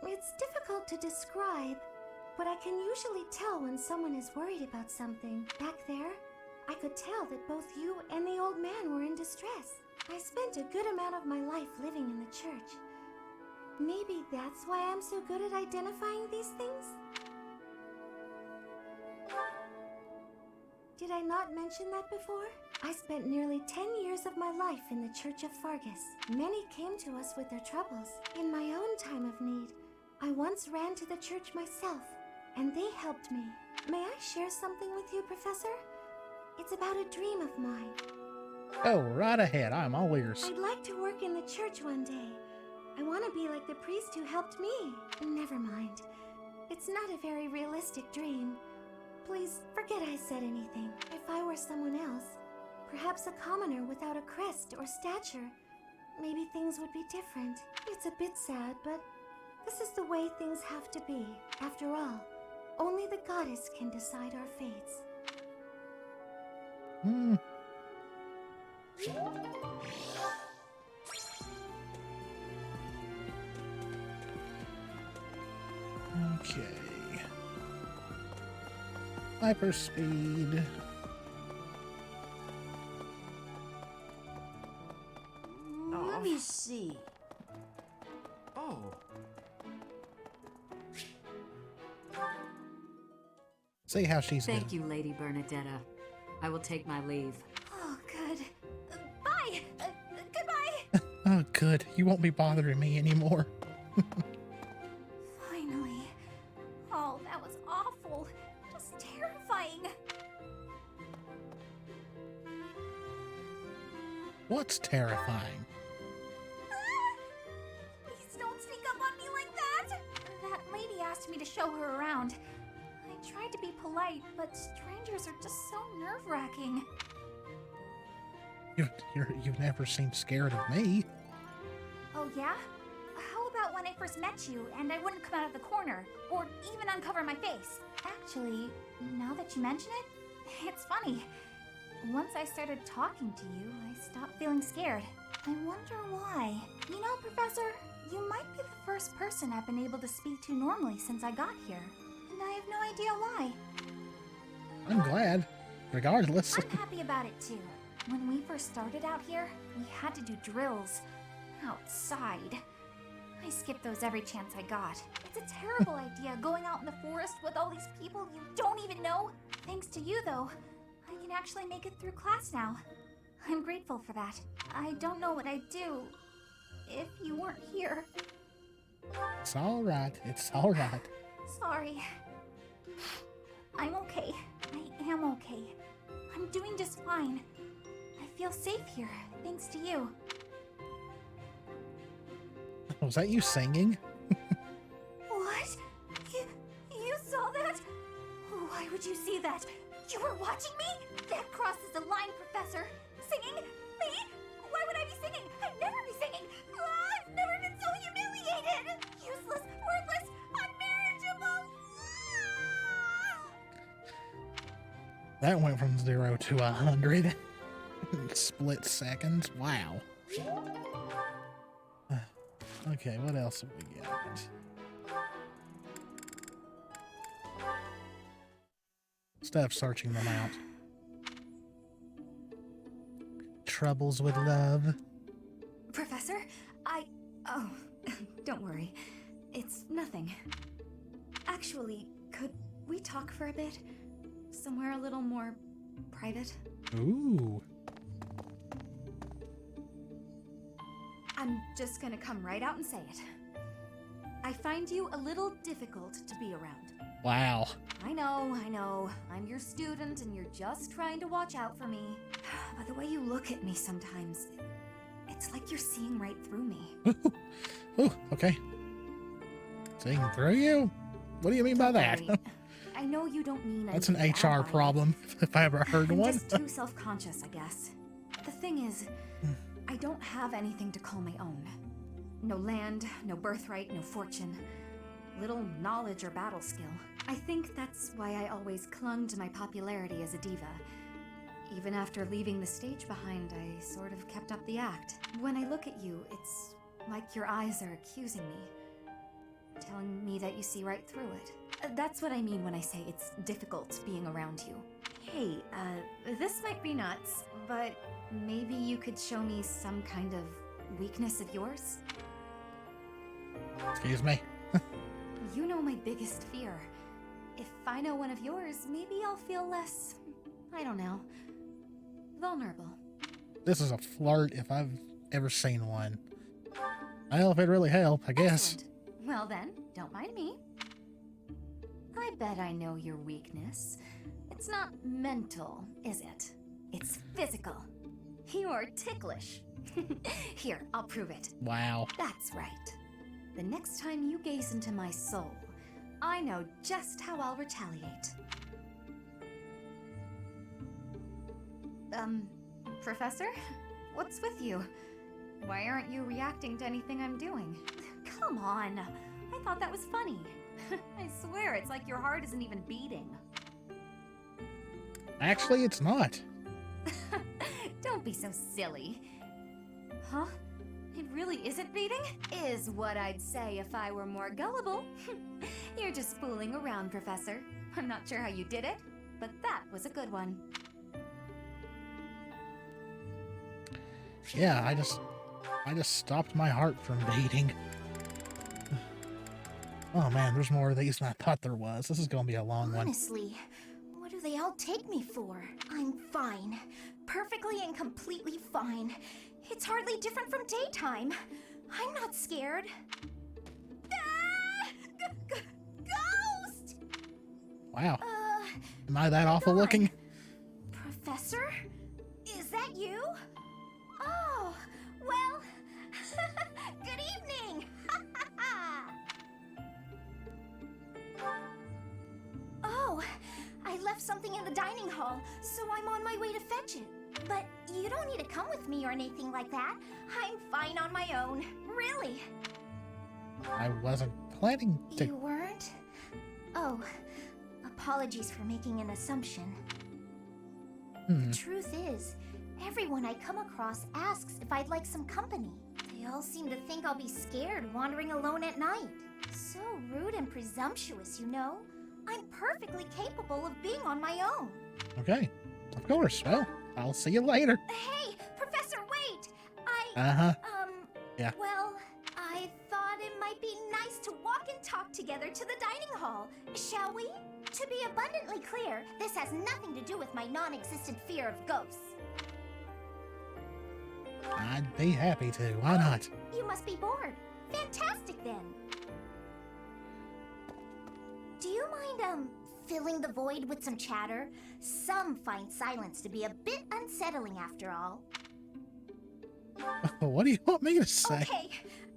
It's difficult to describe, but I can usually tell when someone is worried about something. Back there, I could tell that both you and the old man were in distress. I spent a good amount of my life living in the church. Maybe that's why I'm so good at identifying these things? Did I not mention that before? I spent nearly 10 years of my life in the Church of Fargus. Many came to us with their troubles. In my own time of need, I once ran to the church myself, and they helped me. May I share something with you, Professor? It's about a dream of mine. Oh, right ahead. I'm all ears. I'd like to work in the church one day. I want to be like the priest who helped me. Never mind. It's not a very realistic dream. Please forget I said anything. If I were someone else, perhaps a commoner without a crest or stature, maybe things would be different. It's a bit sad, but this is the way things have to be. After all, only the goddess can decide our fates. Okay. Hyperspeed. Let me see. Oh. See how she's Thank doing. you, Lady Bernadetta. I will take my leave. Oh, good. Bye! Goodbye! Oh, good. You won't be bothering me anymore. Finally. Oh, that was awful. Just terrifying. What's terrifying? Please don't sneak up on me like that! That lady asked me to show her around. I tried to be polite, but strangers are just so nerve-wracking. You've never seemed scared of me. Oh, yeah? How about when I first met you and I wouldn't come out of the corner, or even uncover my face? Actually, now that you mention it, it's funny. Once I started talking to you, I stopped feeling scared. I wonder why. You know, Professor, you might be the first person I've been able to speak to normally since I got here. And I have no idea why. I'm glad. Regardless. I'm happy about it too. When we first started out here, we had to do drills. Outside. I skipped those every chance I got. It's a terrible idea going out in the forest with all these people you don't even know. Thanks to you, though, I can actually make it through class now. I'm grateful for that. I don't know what I'd do if you weren't here. It's all right. It's all right. Sorry. I'm okay. I am okay. I'm doing just fine. I feel safe here, thanks to you. Was that you singing? What? You saw that? Why would you see that? You were watching me? That crosses the line, Professor. Singing? Me? Why would I be singing? I'd never be singing. I've never been so humiliated. Useless, worthless, unmarriageable. That went from 0 to 100 in split seconds. Wow. Okay, what else have we got? Steph searching them out. Troubles with love. Professor, Oh, don't worry. It's nothing. Actually, could we talk for a bit? Somewhere a little more private? Ooh. I'm just gonna come right out and say it. I find you a little difficult to be around. Wow. I know. I'm your student and you're just trying to watch out for me. But the way you look at me sometimes, it's like you're seeing right through me. Ooh, okay. Seeing through you? What do you mean by that? I know you don't mean That's an anything bad HR by it. problem, if I ever heard I'm one. just too self-conscious, I guess. The thing is, I don't have anything to call my own. No land, no birthright, no fortune. Little knowledge or battle skill. I think that's why I always clung to my popularity as a diva. Even after leaving the stage behind, I sort of kept up the act. When I look at you, it's like your eyes are accusing me. Telling me that you see right through it. That's what I mean when I say it's difficult being around you. Hey, this might be nuts, but maybe you could show me some kind of weakness of yours? Excuse me. You know my biggest fear. If I know one of yours, maybe I'll feel less, I don't know, vulnerable. This is a flirt if I've ever seen one. Well, if it really helped, I guess. Excellent. Well then, don't mind me. I bet I know your weakness. It's not mental, is it? It's physical. You're ticklish. Here, I'll prove it. Wow. That's right. The next time you gaze into my soul, I know just how I'll retaliate. Professor? What's with you? Why aren't you reacting to anything I'm doing? Come on. I thought that was funny. I swear, it's like your heart isn't even beating. Actually, it's not. Don't be so silly. Huh? It really isn't beating? Is what I'd say if I were more gullible. You're just fooling around, Professor. I'm not sure how you did it, but that was a good one. Yeah, I just stopped my heart from beating. Oh man, there's more of these than I thought there was. This is gonna be a long one. Honestly, what do they all take me for? I'm fine. Perfectly and completely fine. It's hardly different from daytime. I'm not scared. Ah! Ghost! Wow. Am I that awful looking? Professor? Is that you? Oh, well, good evening. Oh, I left something in the dining hall, so I'm on my way to fetch it. But you don't need to come with me or anything like that. I'm fine on my own, really. I wasn't planning to. You weren't? Oh, apologies for making an assumption. The truth is, everyone I come across asks if I'd like some company. They all seem to think I'll be scared wandering alone at night. So rude and presumptuous, you know? I'm perfectly capable of being on my own. Okay, of course. Well, I'll see you later. Hey, Professor, wait! Yeah. Well, I thought it might be nice to walk and talk together to the dining hall. Shall we? To be abundantly clear, this has nothing to do with my non-existent fear of ghosts. I'd be happy to. Why not? You must be bored. Fantastic, then. Do you mind, filling the void with some chatter? Some find silence to be a bit unsettling after all. What do you want me to say? Okay,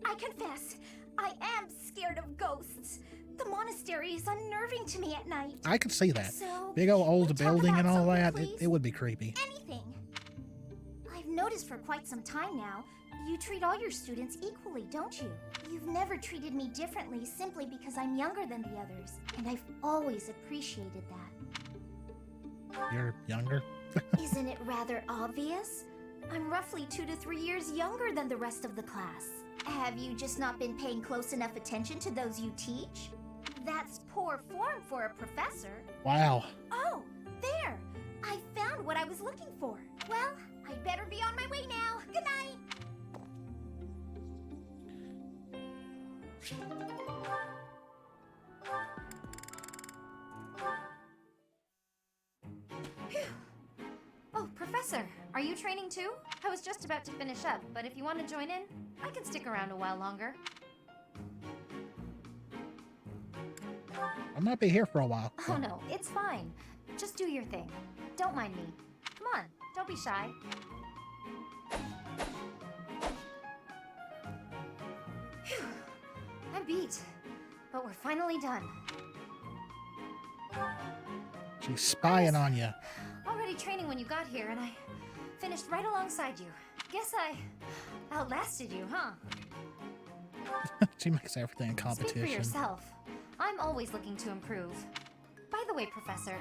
I confess, I am scared of ghosts. The monastery is unnerving to me at night. I could see that. So, Big old talk building about and all something, that. please? It would be creepy. Anything. I've noticed for quite some time now, you treat all your students equally, don't you? You've never treated me differently simply because I'm younger than the others, and I've always appreciated that. You're younger? Isn't it rather obvious? I'm roughly 2 to 3 years younger than the rest of the class. Have you just not been paying close enough attention to those you teach? That's poor form for a professor. Wow. Oh, there! I found what I was looking for. Well, I'd better be on my way now. Good night! Oh, Professor, are you training too? I was just about to finish up, but if you want to join in, I can stick around a while longer. I might be here for a while. Oh no, it's fine. Just do your thing. Don't mind me. Come on, don't be shy. Phew. I'm beat, but we're finally done. She's spying on you. Already training when you got here, and I finished right alongside you. Guess I outlasted you, huh? She makes everything a competition. Speak for yourself. I'm always looking to improve. By the way, Professor,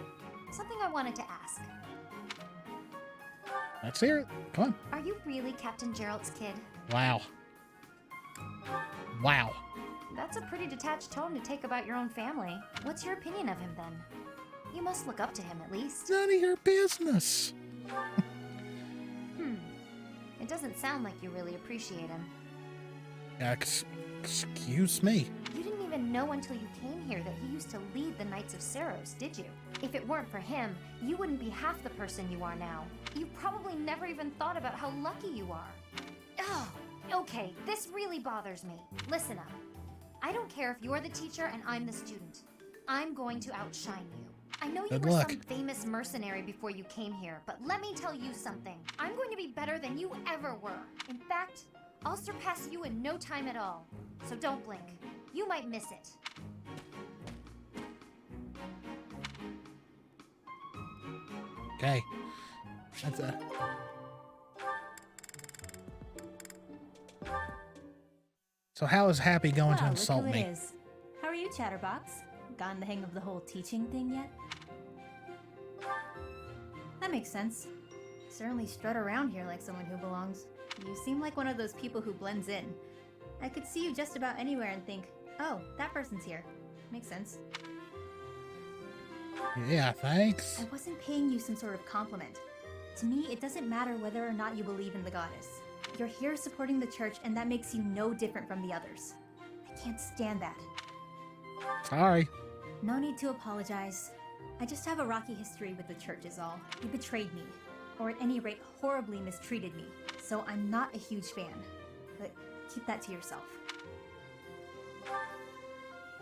something I wanted to ask. Let's hear it. Come on. Are you really Captain Gerald's kid? Wow. Wow. That's a pretty detached tone to take about your own family. What's your opinion of him, then? You must look up to him, at least. None of your business. It doesn't sound like you really appreciate him. Excuse me. You didn't even know until you came here that he used to lead the Knights of Saros, did you? If it weren't for him, you wouldn't be half the person you are now. You probably never even thought about how lucky you are. Oh, okay, this really bothers me. Listen up. I don't care if you're the teacher and I'm the student. I'm going to outshine you. I know you were some famous mercenary before you came here, but let me tell you something. I'm going to be better than you ever were. In fact, I'll surpass you in no time at all. So don't blink. You might miss it. Okay. That's a... So how is Happy going to insult look who me? it is. How are you, Chatterbox? Gotten the hang of the whole teaching thing yet? That makes sense. Certainly strut around here like someone who belongs. You seem like one of those people who blends in. I could see you just about anywhere and think, oh, that person's here. Makes sense. Yeah, thanks. I wasn't paying you some sort of compliment. To me, it doesn't matter whether or not you believe in the goddess. You're here supporting the church, and that makes you no different from the others. I can't stand that. Sorry. No need to apologize. I just have a rocky history with the church is all. They betrayed me, or at any rate horribly mistreated me, so I'm not a huge fan. But keep that to yourself.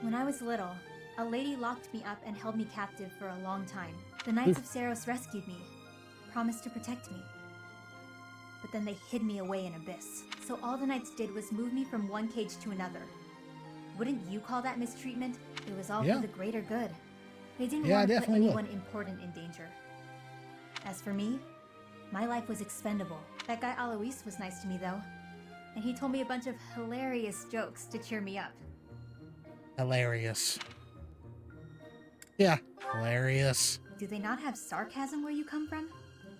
When I was little, a lady locked me up and held me captive for a long time. The Knights of Saros rescued me, promised to protect me. But then they hid me away in Abyss. So all the Knights did was move me from one cage to another. Wouldn't you call that mistreatment? It was all for the greater good. They didn't want to put anyone important in danger. As for me, my life was expendable. That guy Alois was nice to me though. And he told me a bunch of hilarious jokes to cheer me up. Hilarious. Yeah, hilarious. Do they not have sarcasm where you come from?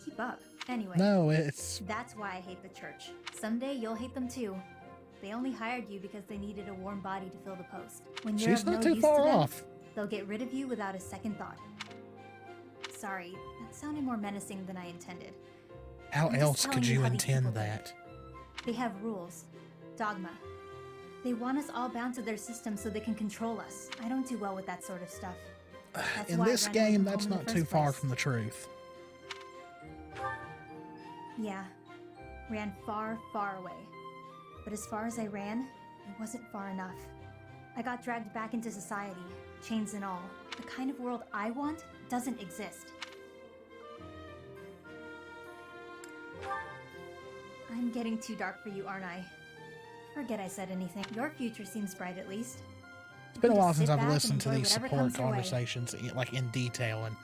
Keep up. Anyway. No, it's... That's why I hate the church. Someday you'll hate them too. They only hired you because they needed a warm body to fill the post. When you're She's of not no too use far to them, off. They'll get rid of you without a second thought. Sorry, that sounded more menacing than I intended. How I'm just else telling could you how these intend people that? They have rules. Dogma. They want us all bound to their system so they can control us. I don't do well with that sort of stuff. That's In why I this ran away game, from that's home in not the too first far place. from the truth. Yeah. Ran far, far away. But as far as I ran, it wasn't far enough. I got dragged back into society, chains and all. The kind of world I want doesn't exist. I'm getting too dark for you, aren't I? Forget I said anything. Your future seems bright at least. It's been a You while just since sit I've back and listened to enjoy these whatever support comes your way. conversations, like in detail, and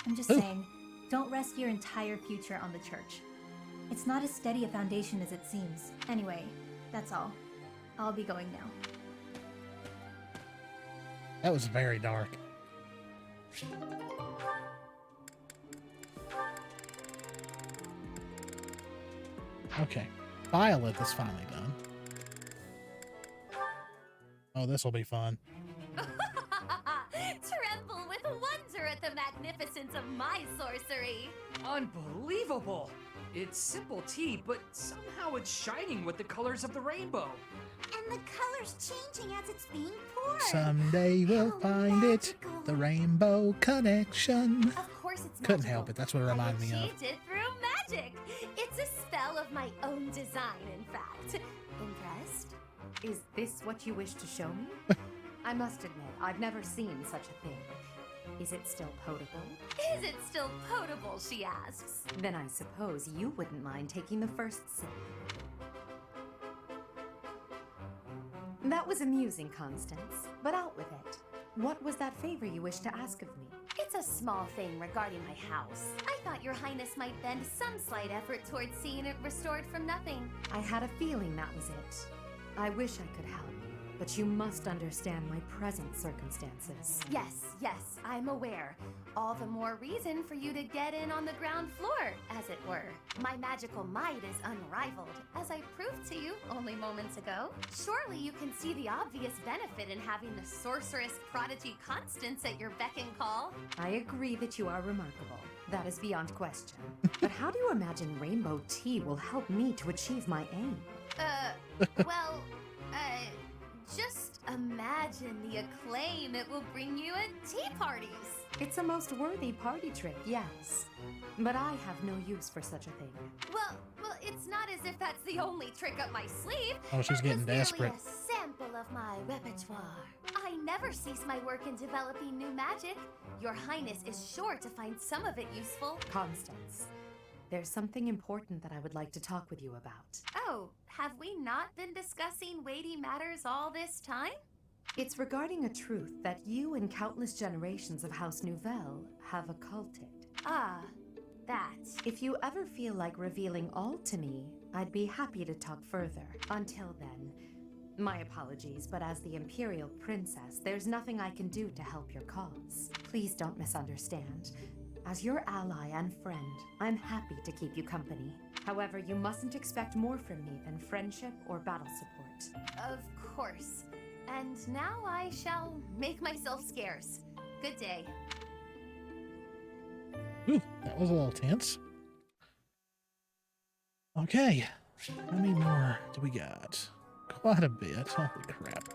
I'm just saying, don't rest your entire future on the church. It's not as steady a foundation as it seems. Anyway, that's all. I'll be going now. that was very dark. Okay, Violet is finally done. Oh, this will be fun. Tremble with wonder at the magnificence of my sorcery. Unbelievable! It's simple tea, but somehow it's shining with the colors of the rainbow. And the color's changing as it's being poured. Someday we'll find it, the rainbow connection. Of course it's Couldn't magical. help it, that's what it reminded me of. Achieved it through magic. It's a spell of my own design, in fact. Impressed? Is this what you wish to show me? I must admit, I've never seen such a thing. Is it still potable? Is it still potable, she asks. Then I suppose you wouldn't mind taking the first sip. That was amusing, Constance, but out with it. What was that favor you wished to ask of me? It's a small thing regarding my house. I thought your highness might bend some slight effort towards seeing it restored from nothing. I had a feeling that was it. I wish I could help, but you must understand my present circumstances. Yes, I'm aware. All the more reason for you to get in on the ground floor, as it were. My magical might is unrivaled, as I proved to you only moments ago. Surely you can see the obvious benefit in having the sorceress prodigy Constance at your beck and call. I agree that you are remarkable. That is beyond question. But how do you imagine rainbow tea will help me to achieve my aim? Well, Just imagine the acclaim it will bring you at tea parties. It's a most worthy party trick, yes. But I have no use for such a thing. Well, it's not as if that's the only trick up my sleeve. Oh, she's getting desperate. Merely a sample of my repertoire. I never cease my work in developing new magic. Your Highness is sure to find some of it useful. Constance, there's something important that I would like to talk with you about. Oh, have we not been discussing weighty matters all this time? It's regarding a truth that you and countless generations of House Nouvelle have occulted. Ah, that. If you ever feel like revealing all to me, I'd be happy to talk further. Until then, my apologies, but as the Imperial Princess, there's nothing I can do to help your cause. Please don't misunderstand. As your ally and friend, I'm happy to keep you company. However, you mustn't expect more from me than friendship or battle support. Of course. And now I shall make myself scarce. Good day. Ooh, that was a little tense. Okay, how many more do we got? Quite a bit. Holy crap.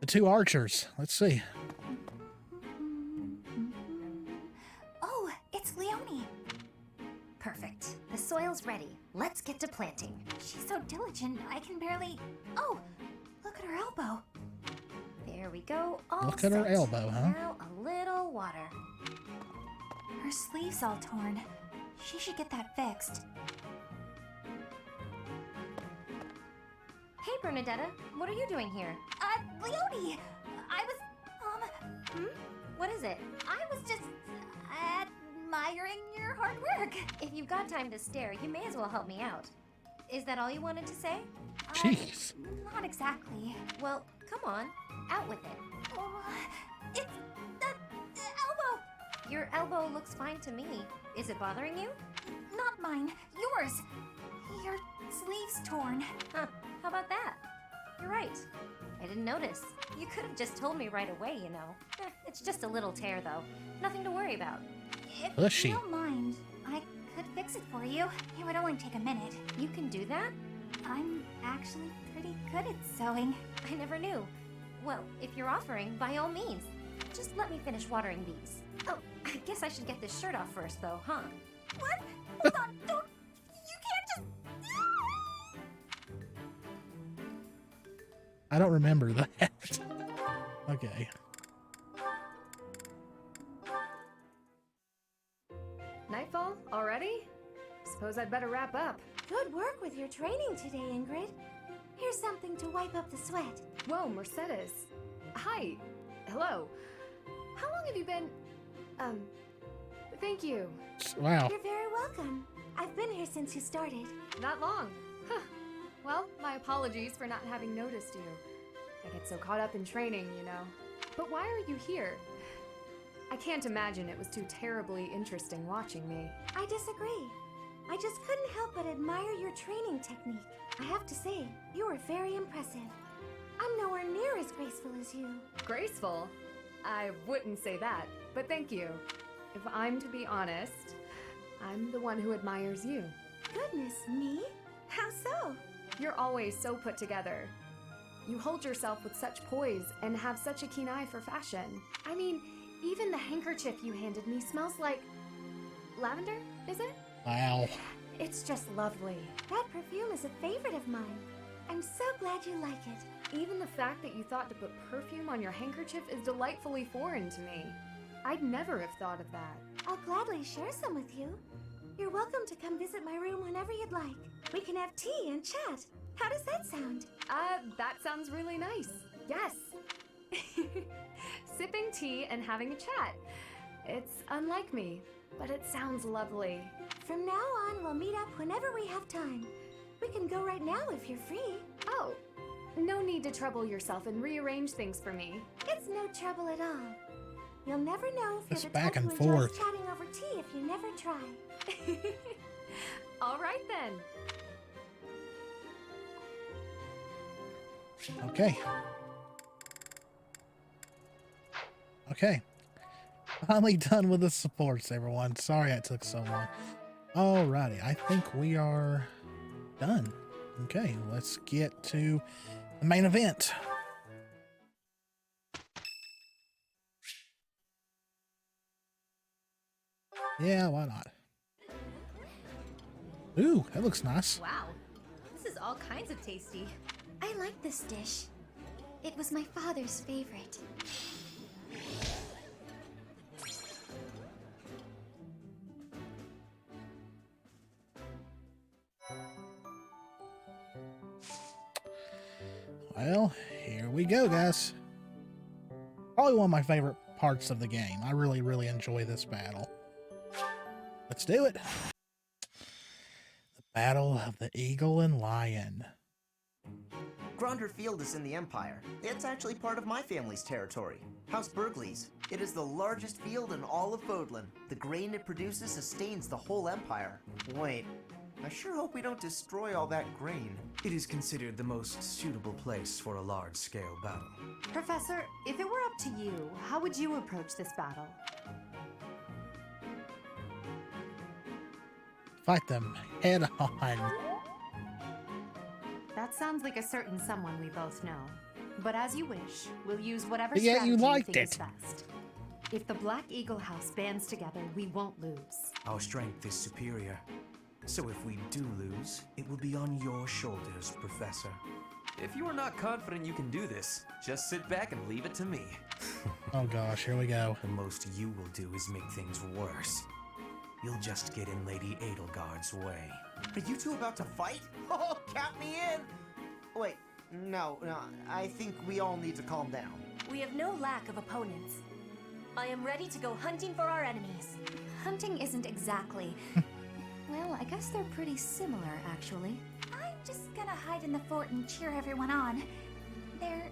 The two archers. Let's see. Oh, it's Leonie. Perfect. The soil's ready. Let's get to planting. She's so diligent, I can barely... Oh, look at her elbow. There we go. All Look at her set. elbow, huh? Now a little water. Her sleeve's all torn. She should get that fixed. Hey, Bernadetta, what are you doing here? Leonie! I was, What is it? I was just admiring your hard work. If you've got time to stare, you may as well help me out. Is that all you wanted to say? Jeez. Not exactly. Well, come on, out with it. Oh, it's the elbow. Your elbow looks fine to me. Is it bothering you? Not mine. Yours. Your sleeve's torn. Huh, how about that? You're right. I didn't notice. You could have just told me right away, you know. It's just a little tear, though. Nothing to worry about. If you don't mind, I could fix it for you. It would only take a minute. You can do that? I'm actually pretty good at sewing. I never knew. Well, if you're offering, by all means. Just let me finish watering these. Oh, I guess I should get this shirt off first, though, huh? What? Hold on, don't... You can't just... I don't remember that. Okay. Nightfall? Already? Suppose I'd better wrap up. Good work with your training today, Ingrid. Here's something to wipe up the sweat. Whoa, Mercedes. Hi. Hello. How long have you been... Thank you. Wow. You're very welcome. I've been here since you started. Not long. Huh. Well, my apologies for not having noticed you. I get so caught up in training, you know. But why are you here? I can't imagine it was too terribly interesting watching me. I disagree. I just couldn't help but admire your training technique. I have to say, you were very impressive. I'm nowhere near as graceful as you. Graceful? I wouldn't say that, but thank you. If I'm to be honest, I'm the one who admires you. Goodness, me? How so? You're always so put together. You hold yourself with such poise and have such a keen eye for fashion. I mean, even the handkerchief you handed me smells like... lavender, is it? Wow. It's just lovely. That perfume is a favorite of mine. I'm so glad you like it. Even the fact that you thought to put perfume on your handkerchief is delightfully foreign to me. I'd never have thought of that. I'll gladly share some with you. You're welcome to come visit my room whenever you'd like. We can have tea and chat. How does that sound? That sounds really nice. Yes. Sipping tea and having a chat. It's unlike me, but it sounds lovely. From now on, we'll meet up whenever we have time. We can go right now if you're free. Oh, no need to trouble yourself and rearrange things for me. It's no trouble at all. You'll never know if It's you're the back type and who enjoys forth. chatting over tea if you never try. All right then. Okay. Okay. Finally done with the supports, everyone. Sorry it took so long. Alrighty, I think we are done. Okay, let's get to the main event. Yeah, why not? Ooh, that looks nice. Wow, this is all kinds of tasty. I like this dish. It was my father's favorite. Well, here we go, guys. Probably one of my favorite parts of the game. I really, really enjoy this battle. Let's do it. The Battle of the Eagle and Lion. Gronder Field is in the Empire. It's actually part of my family's territory, House Burgley's. It is the largest field in all of Fodlan. The grain it produces sustains the whole Empire. Wait, I sure hope we don't destroy all that grain. It is considered the most suitable place for a large-scale battle. Professor, if it were up to you, how would you approach this battle? Fight them head on. That sounds like a certain someone we both know. But as you wish, we'll use whatever Yeah, strategy you liked think it. is best. If the Black Eagle House bands together, we won't lose. Our strength is superior. So if we do lose, it will be on your shoulders, Professor. If you are not confident you can do this, just sit back and leave it to me. Oh gosh, here we go. The most you will do is make things worse. You'll just get in Lady Edelgard's way. Are you two about to fight? Oh, count me in! Wait, no, I think we all need to calm down. We have no lack of opponents. I am ready to go hunting for our enemies. Hunting isn't exactly. Well, I guess they're pretty similar, actually. I'm just gonna hide in the fort and cheer everyone on. There,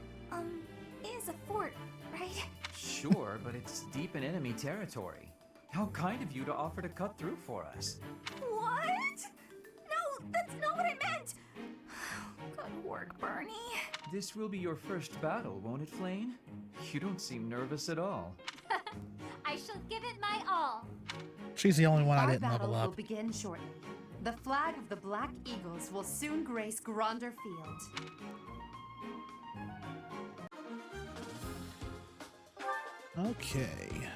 is a fort, right? Sure, but it's deep in enemy territory. How kind of you to offer to cut through for us. What? No, that's not what I meant! Good work, Bernie. This will be your first battle, won't it, Flane? You don't seem nervous at all. I shall give it my all. She's the only one I Our didn't battle level will up. begin shortly. The flag of the Black Eagles will soon grace Gronder Field. Okay.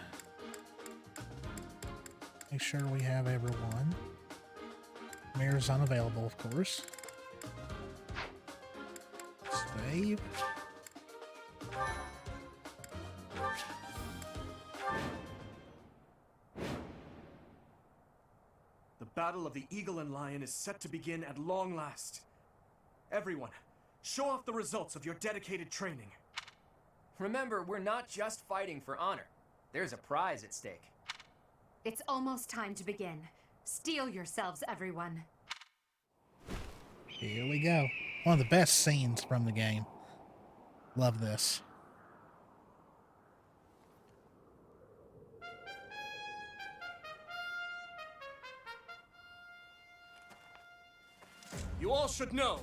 Make sure we have everyone. Mayor's unavailable, of course. Save. The Battle of the Eagle and Lion is set to begin at long last. Everyone, show off the results of your dedicated training. Remember, we're not just fighting for honor. There's a prize at stake. It's almost time to begin. Steel yourselves, everyone. Here we go. One of the best scenes from the game. Love this. You all should know,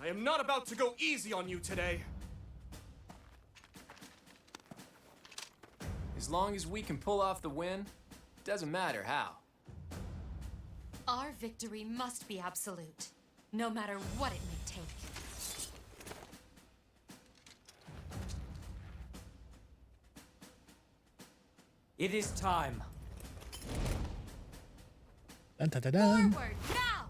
I am not about to go easy on you today. As long as we can pull off the win, doesn't matter how. Our victory must be absolute, no matter what it may take. It is time. Dun, dun, dun, dun. Forward, now!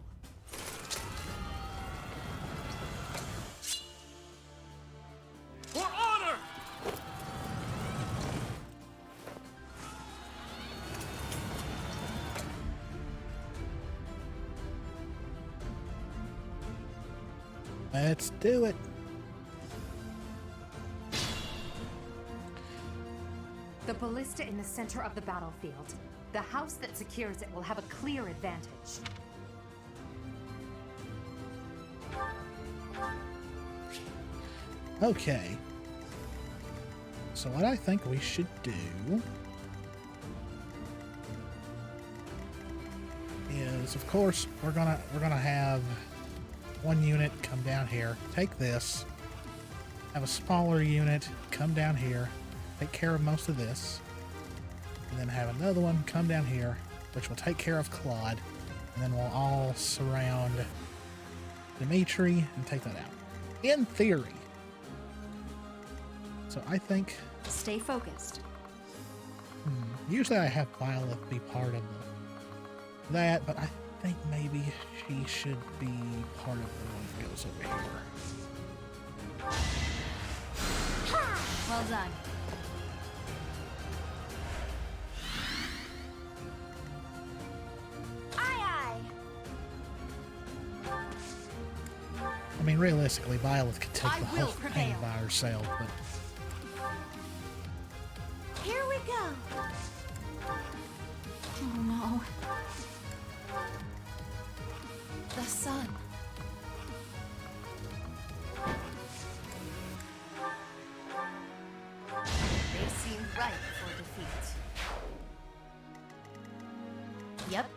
For honor! Let's do it. The ballista in the center of the battlefield. The house that secures it will have a clear advantage. Okay. So what I think we should do is, of course, we're gonna have one unit come down here, take this, have a smaller unit come down here, take care of most of this, and then have another one come down here, which will take care of Claude, and then we'll all surround Dimitri and take that out. In theory. So I think... Stay focused. Usually I have Violet be part of that, but I think maybe she should be part of the one that goes over here. Well done. I mean, realistically, Violet could take the whole thing by herself, but... Here we go. Oh no. The sun. They seem ripe for defeat. Yep.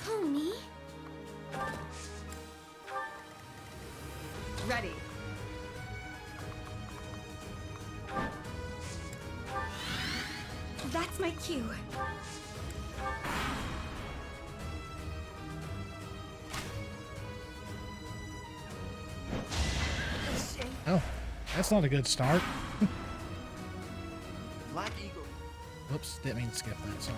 Pony? Ready. That's my cue. Oh, that's not a good start. Black Eagle. Whoops, didn't mean to skip that, sorry.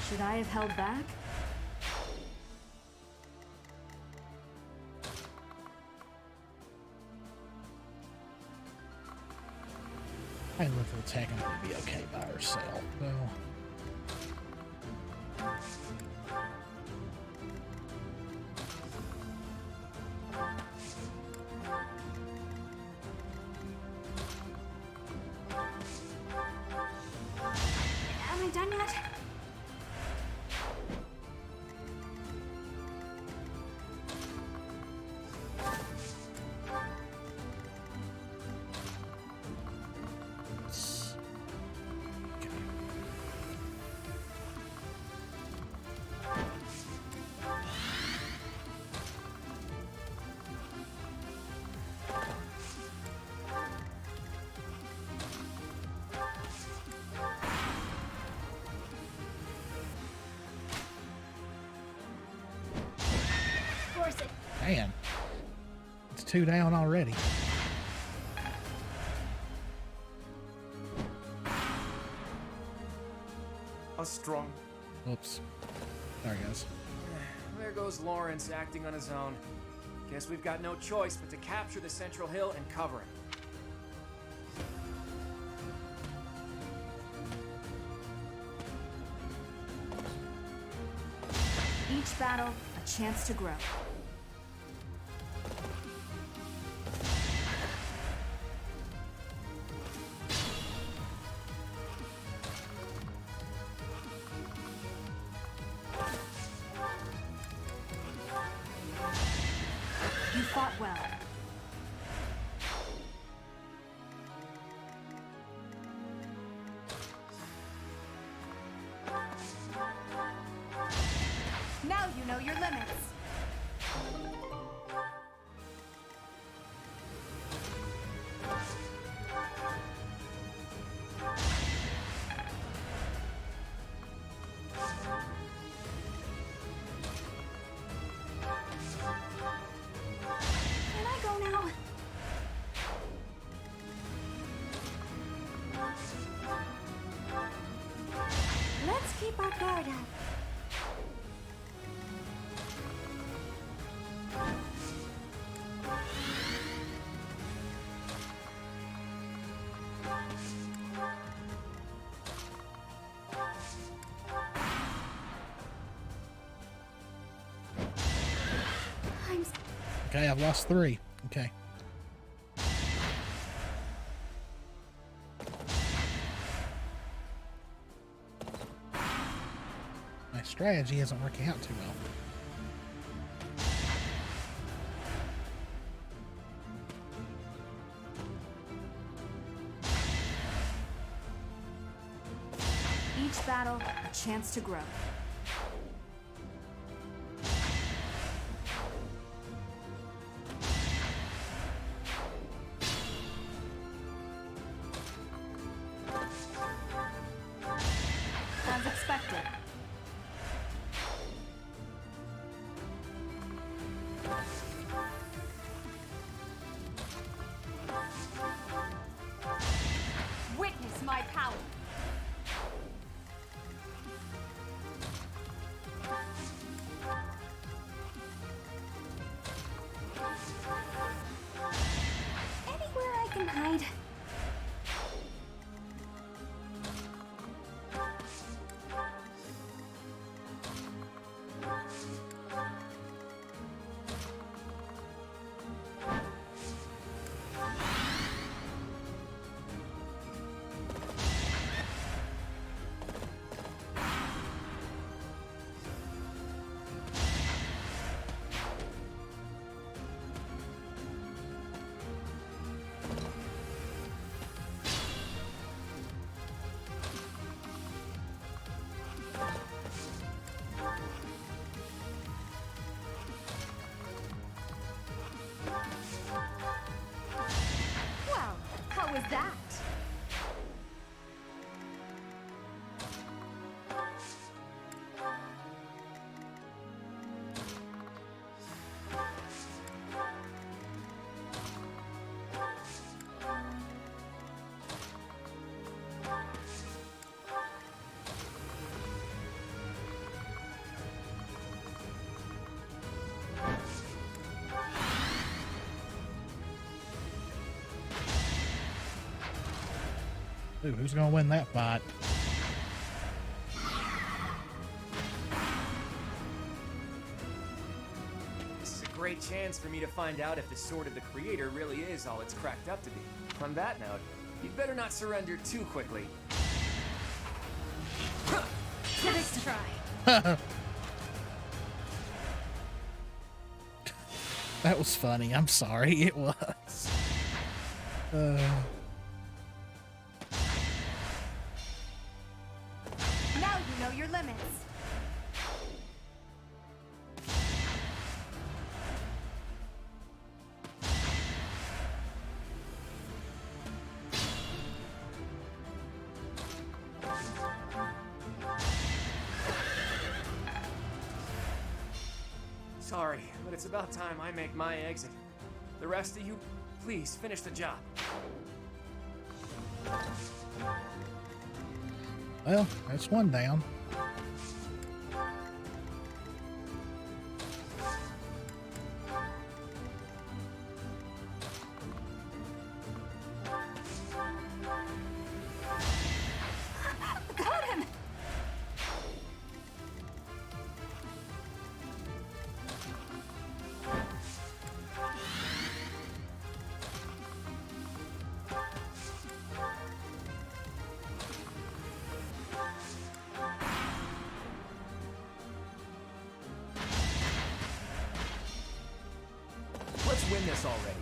Should I have held back? I look at the tech and it'd be okay by herself, though. Am I done yet? Man, it's 2 down already. A strong. Oops. Sorry, guys. There goes Lawrence acting on his own. Guess we've got no choice but to capture the central hill and cover it. Each battle, a chance to grow. You fought well. Now you know your limits. Can I go now? Let's keep our guard up. Okay, I've lost 3. Okay. My strategy isn't working out too well. each battle, a chance to grow. As expected. Witness my power. Anywhere I can hide. Well, how was that? Ooh, who's gonna win that fight? This is a great chance for me to find out if the Sword of the Creator really is all it's cracked up to be. On that note, you'd better not surrender too quickly. Critics try. That was funny. I'm sorry. It was. Now you know your limits. Sorry, but it's about time I make my exit. The rest of you, please finish the job. Well, that's one down. Got him! Let's win this already.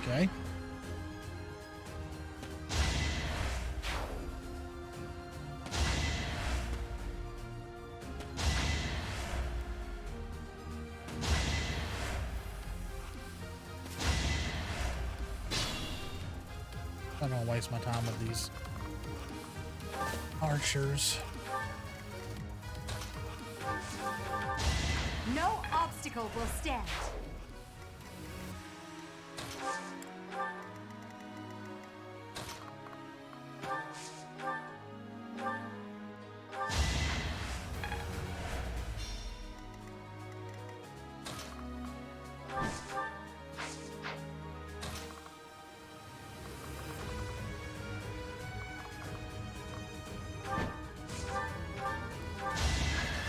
Okay. I'm not gonna waste my time with these archers. No obstacle will stand.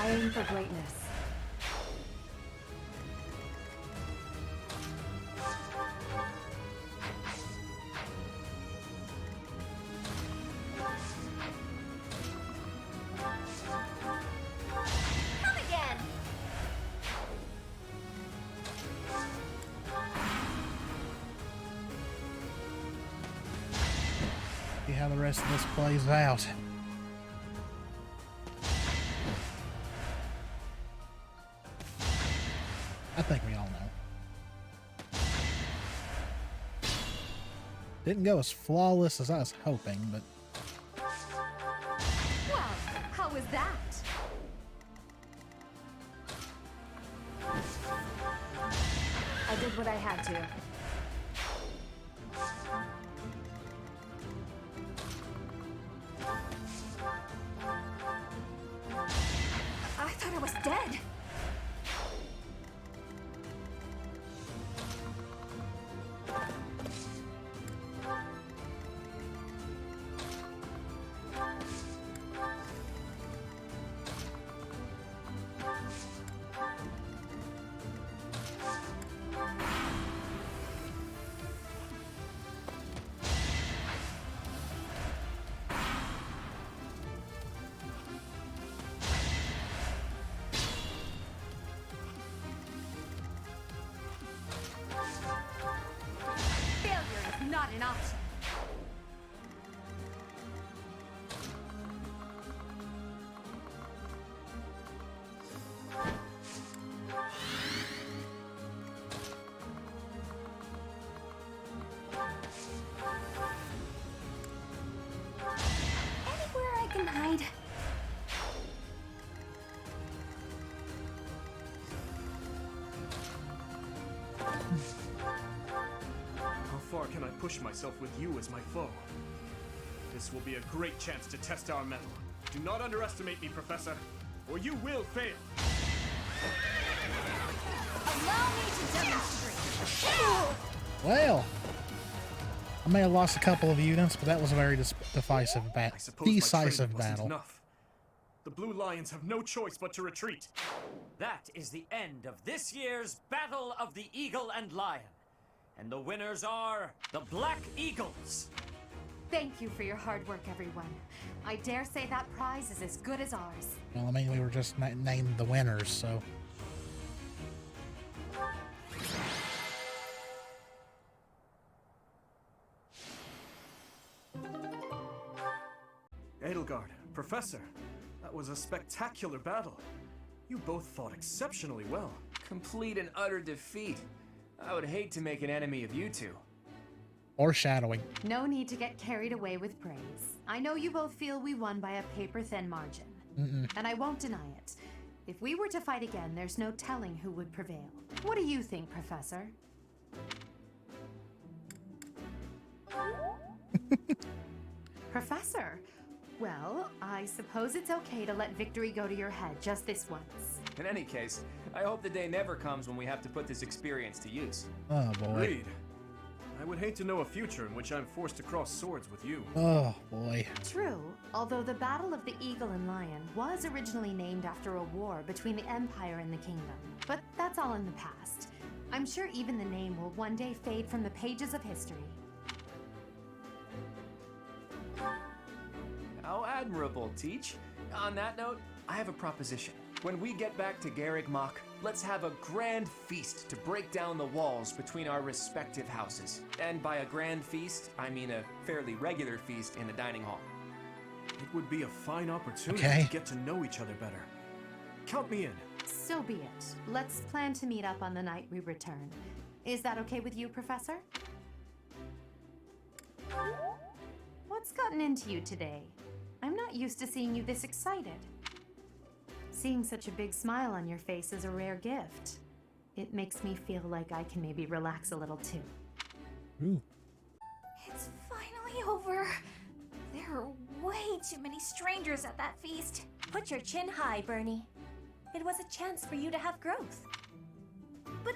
I aim for greatness. Come again! how the rest of this plays out. I think we all know. Didn't go as flawless as I was hoping, but... Well, how was that? I did what I had to. I thought I was dead. Not an option. Anywhere I can hide. How far can I push myself with you as my foe? This will be a great chance to test our mettle. Do not underestimate me, Professor, or you will fail. Allow me to demonstrate. Well, I may have lost a couple of units, but that was a very decisive battle. Enough. The Blue Lions have no choice but to retreat. That is the end of this year's Battle of the Eagle and Lion. And the winners are the Black Eagles. Thank you for your hard work, everyone. I dare say that prize is as good as ours. Well, I mean, we were just named the winners, so... Edelgard, Professor, that was a spectacular battle. You both fought exceptionally well. Complete and utter defeat. I would hate to make an enemy of you two. Foreshadowing. No need to get carried away with praise. I know you both feel we won by a paper-thin margin. And I won't deny it. If we were to fight again, there's no telling who would prevail. What do you think, Professor? Professor? Well, I suppose it's okay to let victory go to your head just this once. In any case, I hope the day never comes when we have to put this experience to use. Oh, boy. Agreed. I would hate to know a future in which I'm forced to cross swords with you. Oh, boy. True, although the Battle of the Eagle and Lion was originally named after a war between the Empire and the Kingdom. But that's all in the past. I'm sure even the name will one day fade from the pages of history. How admirable, Teach. On that note, I have a proposition. When we get back to Garreg Mach, let's have a grand feast to break down the walls between our respective houses. And by a grand feast, I mean a fairly regular feast in the dining hall. It would be a fine opportunity Okay. to get to know each other better. Count me in. So be it. Let's plan to meet up on the night we return. Is that okay with you, Professor? What's gotten into you today? I'm not used to seeing you this excited. Seeing such a big smile on your face is a rare gift. It makes me feel like I can maybe relax a little too. Ooh. It's finally over. There are way too many strangers at that feast. Put your chin high, Bernie. It was a chance for you to have growth. But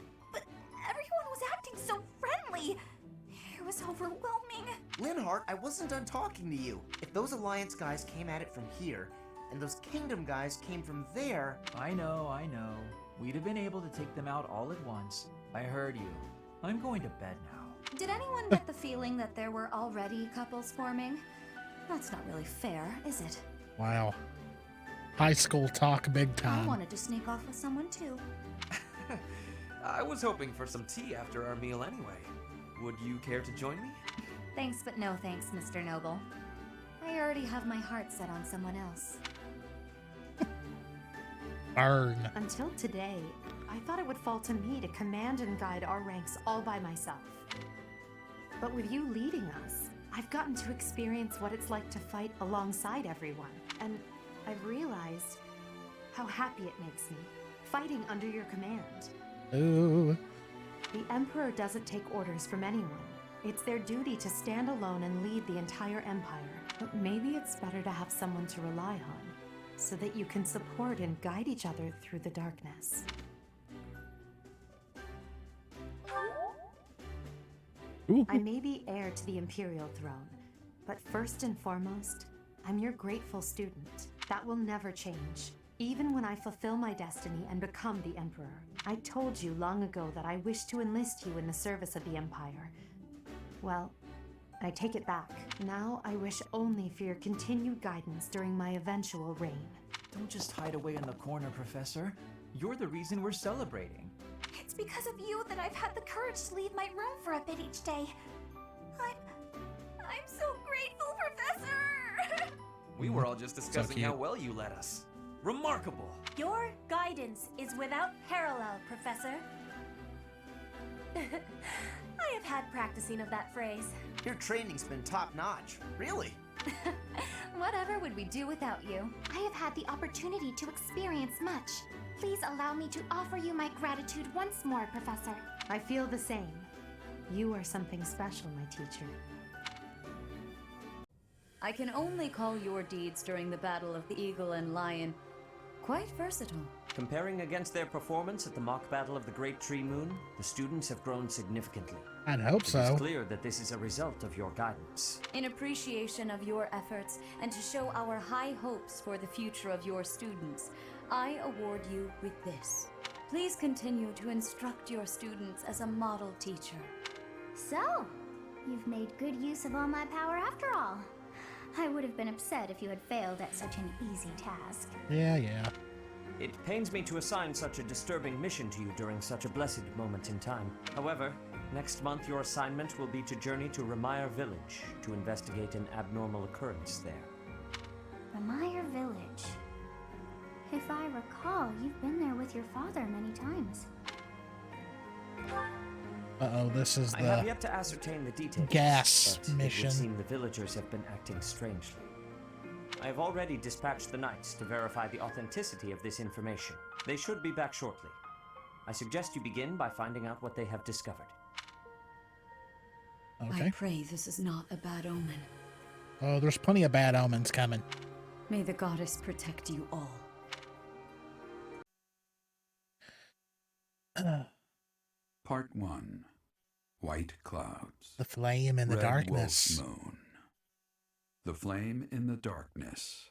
everyone was acting so friendly. It was overwhelming. Linhardt, I wasn't done talking to you. If those Alliance guys came at it from here, and those Kingdom guys came from there... I know. We'd have been able to take them out all at once. I heard you. I'm going to bed now. Did anyone get the feeling that there were already couples forming? That's not really fair, is it? Wow. High school talk big I time. wanted to sneak off with someone too. I was hoping for some tea after our meal anyway. Would you care to join me? Thanks, but no thanks, Mr. Noble. I already have my heart set on someone else. Burn. Until today, I thought it would fall to me to command and guide our ranks all by myself. But with you leading us, I've gotten to experience what it's like to fight alongside everyone. And I've realized how happy it makes me, fighting under your command. Ooh. The Emperor doesn't take orders from anyone. It's their duty to stand alone and lead the entire Empire. But maybe it's better to have someone to rely on, so that you can support and guide each other through the darkness. Ooh. I may be heir to the Imperial throne, but first and foremost, I'm your grateful student. That will never change, even when I fulfill my destiny and become the Emperor. I told you long ago that I wish to enlist you in the service of the Empire. Well, I take it back. Now I wish only for your continued guidance during my eventual reign. Don't just hide away in the corner, Professor. You're the reason we're celebrating. It's because of you that I've had the courage to leave my room for a bit each day. I'm so grateful, Professor! We were all just discussing cute. how well you led us. Remarkable. Your guidance is without parallel, Professor. I have had practicing of that phrase. Your training's been top-notch. Really? Whatever would we do without you? I have had the opportunity to experience much. Please allow me to offer you my gratitude once more, Professor. I feel the same. You are something special, my teacher. I can only call your deeds during the Battle of the Eagle and Lion quite versatile. Comparing against their performance at the mock battle of the Great Tree Moon, the students have grown significantly. I'd hope so. It is clear that this is a result of your guidance. In appreciation of your efforts and to show our high hopes for the future of your students, I award you with this. Please continue to instruct your students as a model teacher. So, you've made good use of all my power after all. I would have been upset if you had failed at such an easy task. Yeah. It pains me to assign such a disturbing mission to you during such a blessed moment in time. However, next month your assignment will be to journey to Ramire Village to investigate an abnormal occurrence there. Ramire Village. If I recall, you've been there with your father many times. Uh-oh, this is I have the yet to ascertain the details. gas but mission. It would seem the villagers have been acting strangely. I have already dispatched the knights to verify the authenticity of this information. They should be back shortly. I suggest you begin by finding out what they have discovered. Okay. I pray this is not a bad omen. Oh, there's plenty of bad omens coming. May the goddess protect you all. Part 1. White Clouds. The flame in the Red darkness. Wolf Moon. The flame in the darkness.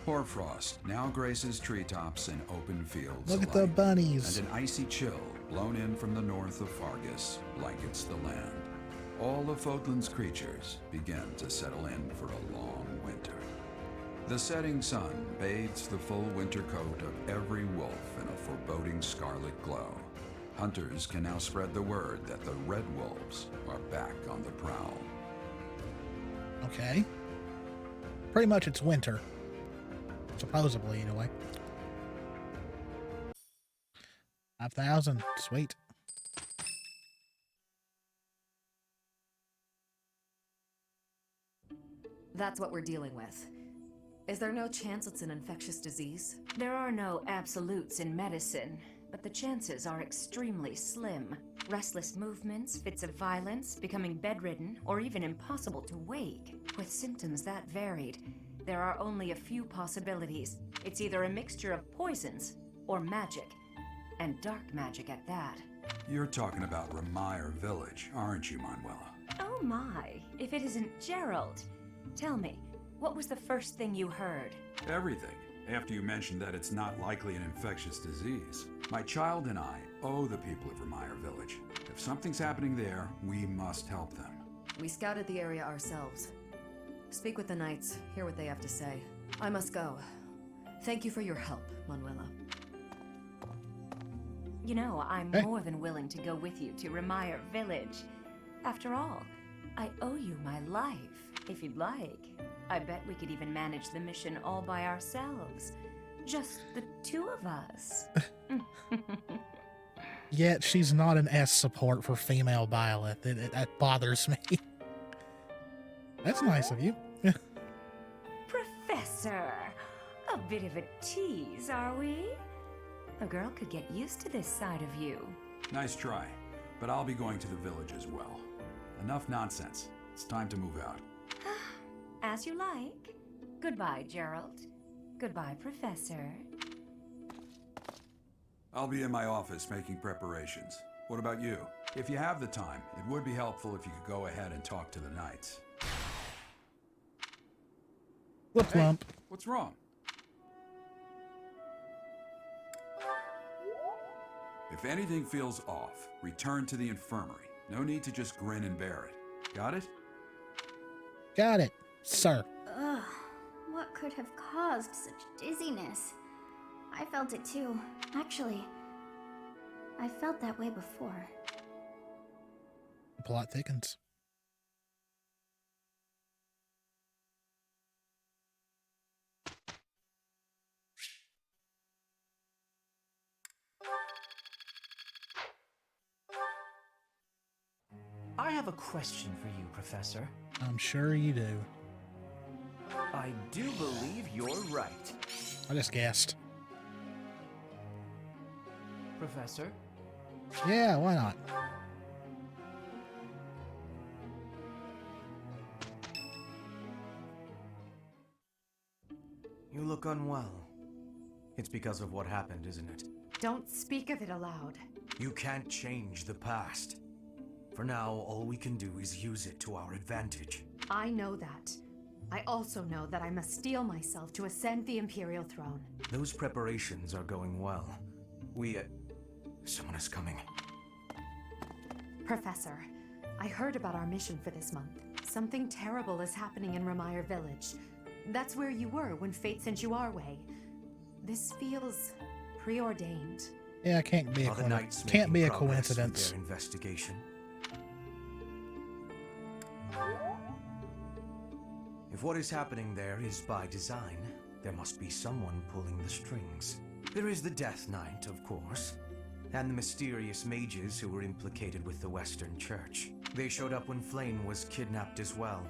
Hoarfrost now graces treetops and open fields Look at the alike, bunnies. and an icy chill blown in from the north of Fargus blankets the land. All of Fodlan's creatures begin to settle in for a long winter. The setting sun bathes the full winter coat of every wolf in a foreboding scarlet glow. Hunters can now spread the word that the red wolves are back on the prowl. Okay. Pretty much it's winter. Supposedly, anyway. 5,000. Sweet. That's what we're dealing with. Is there no chance it's an infectious disease? There are no absolutes in medicine, but the chances are extremely slim. Restless movements, fits of violence, becoming bedridden, or even impossible to wake. With symptoms that varied, there are only a few possibilities. It's either a mixture of poisons or magic, and dark magic at that. You're talking about Ramire Village, aren't you, Manuela? Oh my, if it isn't Gerald. Tell me, what was the first thing you heard? Everything, after you mentioned that it's not likely an infectious disease. My child and I owe the people of Ramire Village. If something's happening there, we must help them. We scouted the area ourselves. Speak with the knights, hear what they have to say. I must go. Thank you for your help, Manuela. You know, I'm Hey. more than willing to go with you to Remire Village. After all, I owe you my life, if you'd like. I bet we could even manage the mission all by ourselves. Just the two of us. Yet she's not an S support for female Byleth. That bothers me. That's nice of you. Professor! A bit of a tease, are we? A girl could get used to this side of you. Nice try, but I'll be going to the village as well. Enough nonsense. It's time to move out. As you like. Goodbye, Gerald. Goodbye, Professor. I'll be in my office making preparations. What about you? If you have the time, it would be helpful if you could go ahead and talk to the knights. Flip flump. What's wrong? If anything feels off, return to the infirmary. No need to just grin and bear it. Got it? Got it, sir. Ugh, what could have caused such dizziness? I felt it too. Actually, I felt that way before. The plot thickens. I have a question for you, Professor. I'm sure you do. I do believe you're right. I just guessed. Professor? Yeah, why not? You look unwell. It's because of what happened, isn't it? Don't speak of it aloud. You can't change the past. For now, all we can do is use it to our advantage. I know that. I also know that I must steel myself to ascend the Imperial throne. Those preparations are going well. Someone is coming. Professor, I heard about our mission for this month. Something terrible is happening in Remire Village. That's where you were when fate sent you our way. This feels preordained. Yeah, it can't be Are the knights can't be a making progress with coincidence. their investigation? If what is happening there is by design, there must be someone pulling the strings. There is the Death Knight, of course, and the mysterious mages who were implicated with the Western Church. They showed up when Flame was kidnapped as well.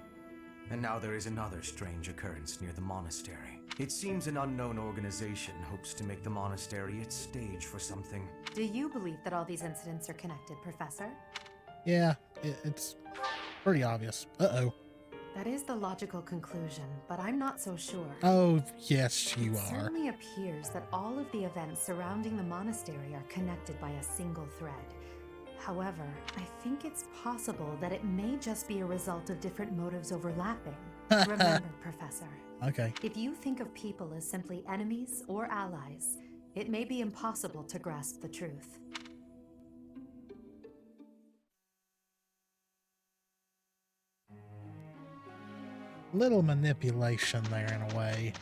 And now there is another strange occurrence near the monastery. It seems an unknown organization hopes to make the monastery its stage for something. Do you believe that all these incidents are connected, Professor? Yeah, it's pretty obvious. Uh-oh. That is the logical conclusion, but I'm not so sure. Oh, yes, you It are. certainly appears that all of the events surrounding the monastery are connected by a single thread. However, I think it's possible that it may just be a result of different motives overlapping. Remember, Professor, Okay. if you think of people as simply enemies or allies, it may be impossible to grasp the truth. Little manipulation there in a way.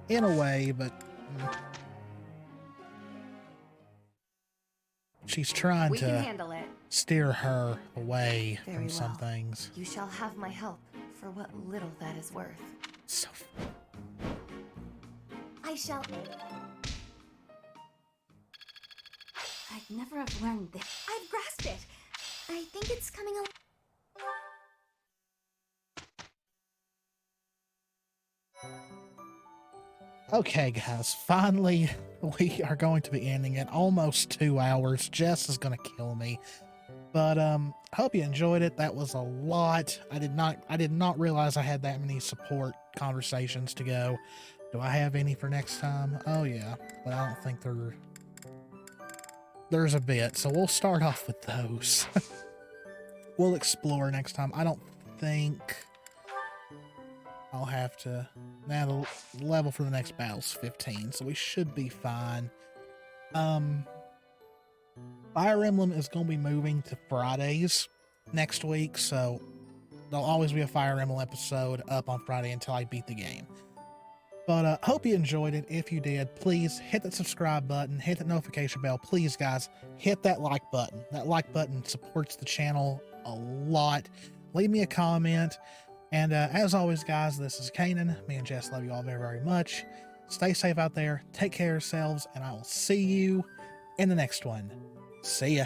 In a way, but she's trying We can to handle it. steer her away Very from some well. things. You shall have my help for what little that is worth. So I shall. I'd never have learned this. I've grasped it. I think it's coming along. Okay, guys, finally we are going to be ending it. Almost 2 hours. Jess is gonna kill me. But I hope you enjoyed it. That was a lot. I did not realize I had that many support conversations to go. Do I have any for next time? Oh yeah, but I don't think there's a bit, so we'll start off with those. We'll explore next time. I don't think I'll have to. Now the level for the next battle's 15, so we should be fine. Fire Emblem is going to be moving to Fridays next week, so there'll always be a Fire Emblem episode up on Friday until I beat the game. But hope you enjoyed it. If you did, please hit that subscribe button, hit that notification bell. Please, guys, hit that like button. That like button supports the channel a lot. Leave me a comment. And as always, guys, this is Canaan. Me and Jess love you all very, very much. Stay safe out there. Take care of yourselves. And I will see you in the next one. See ya.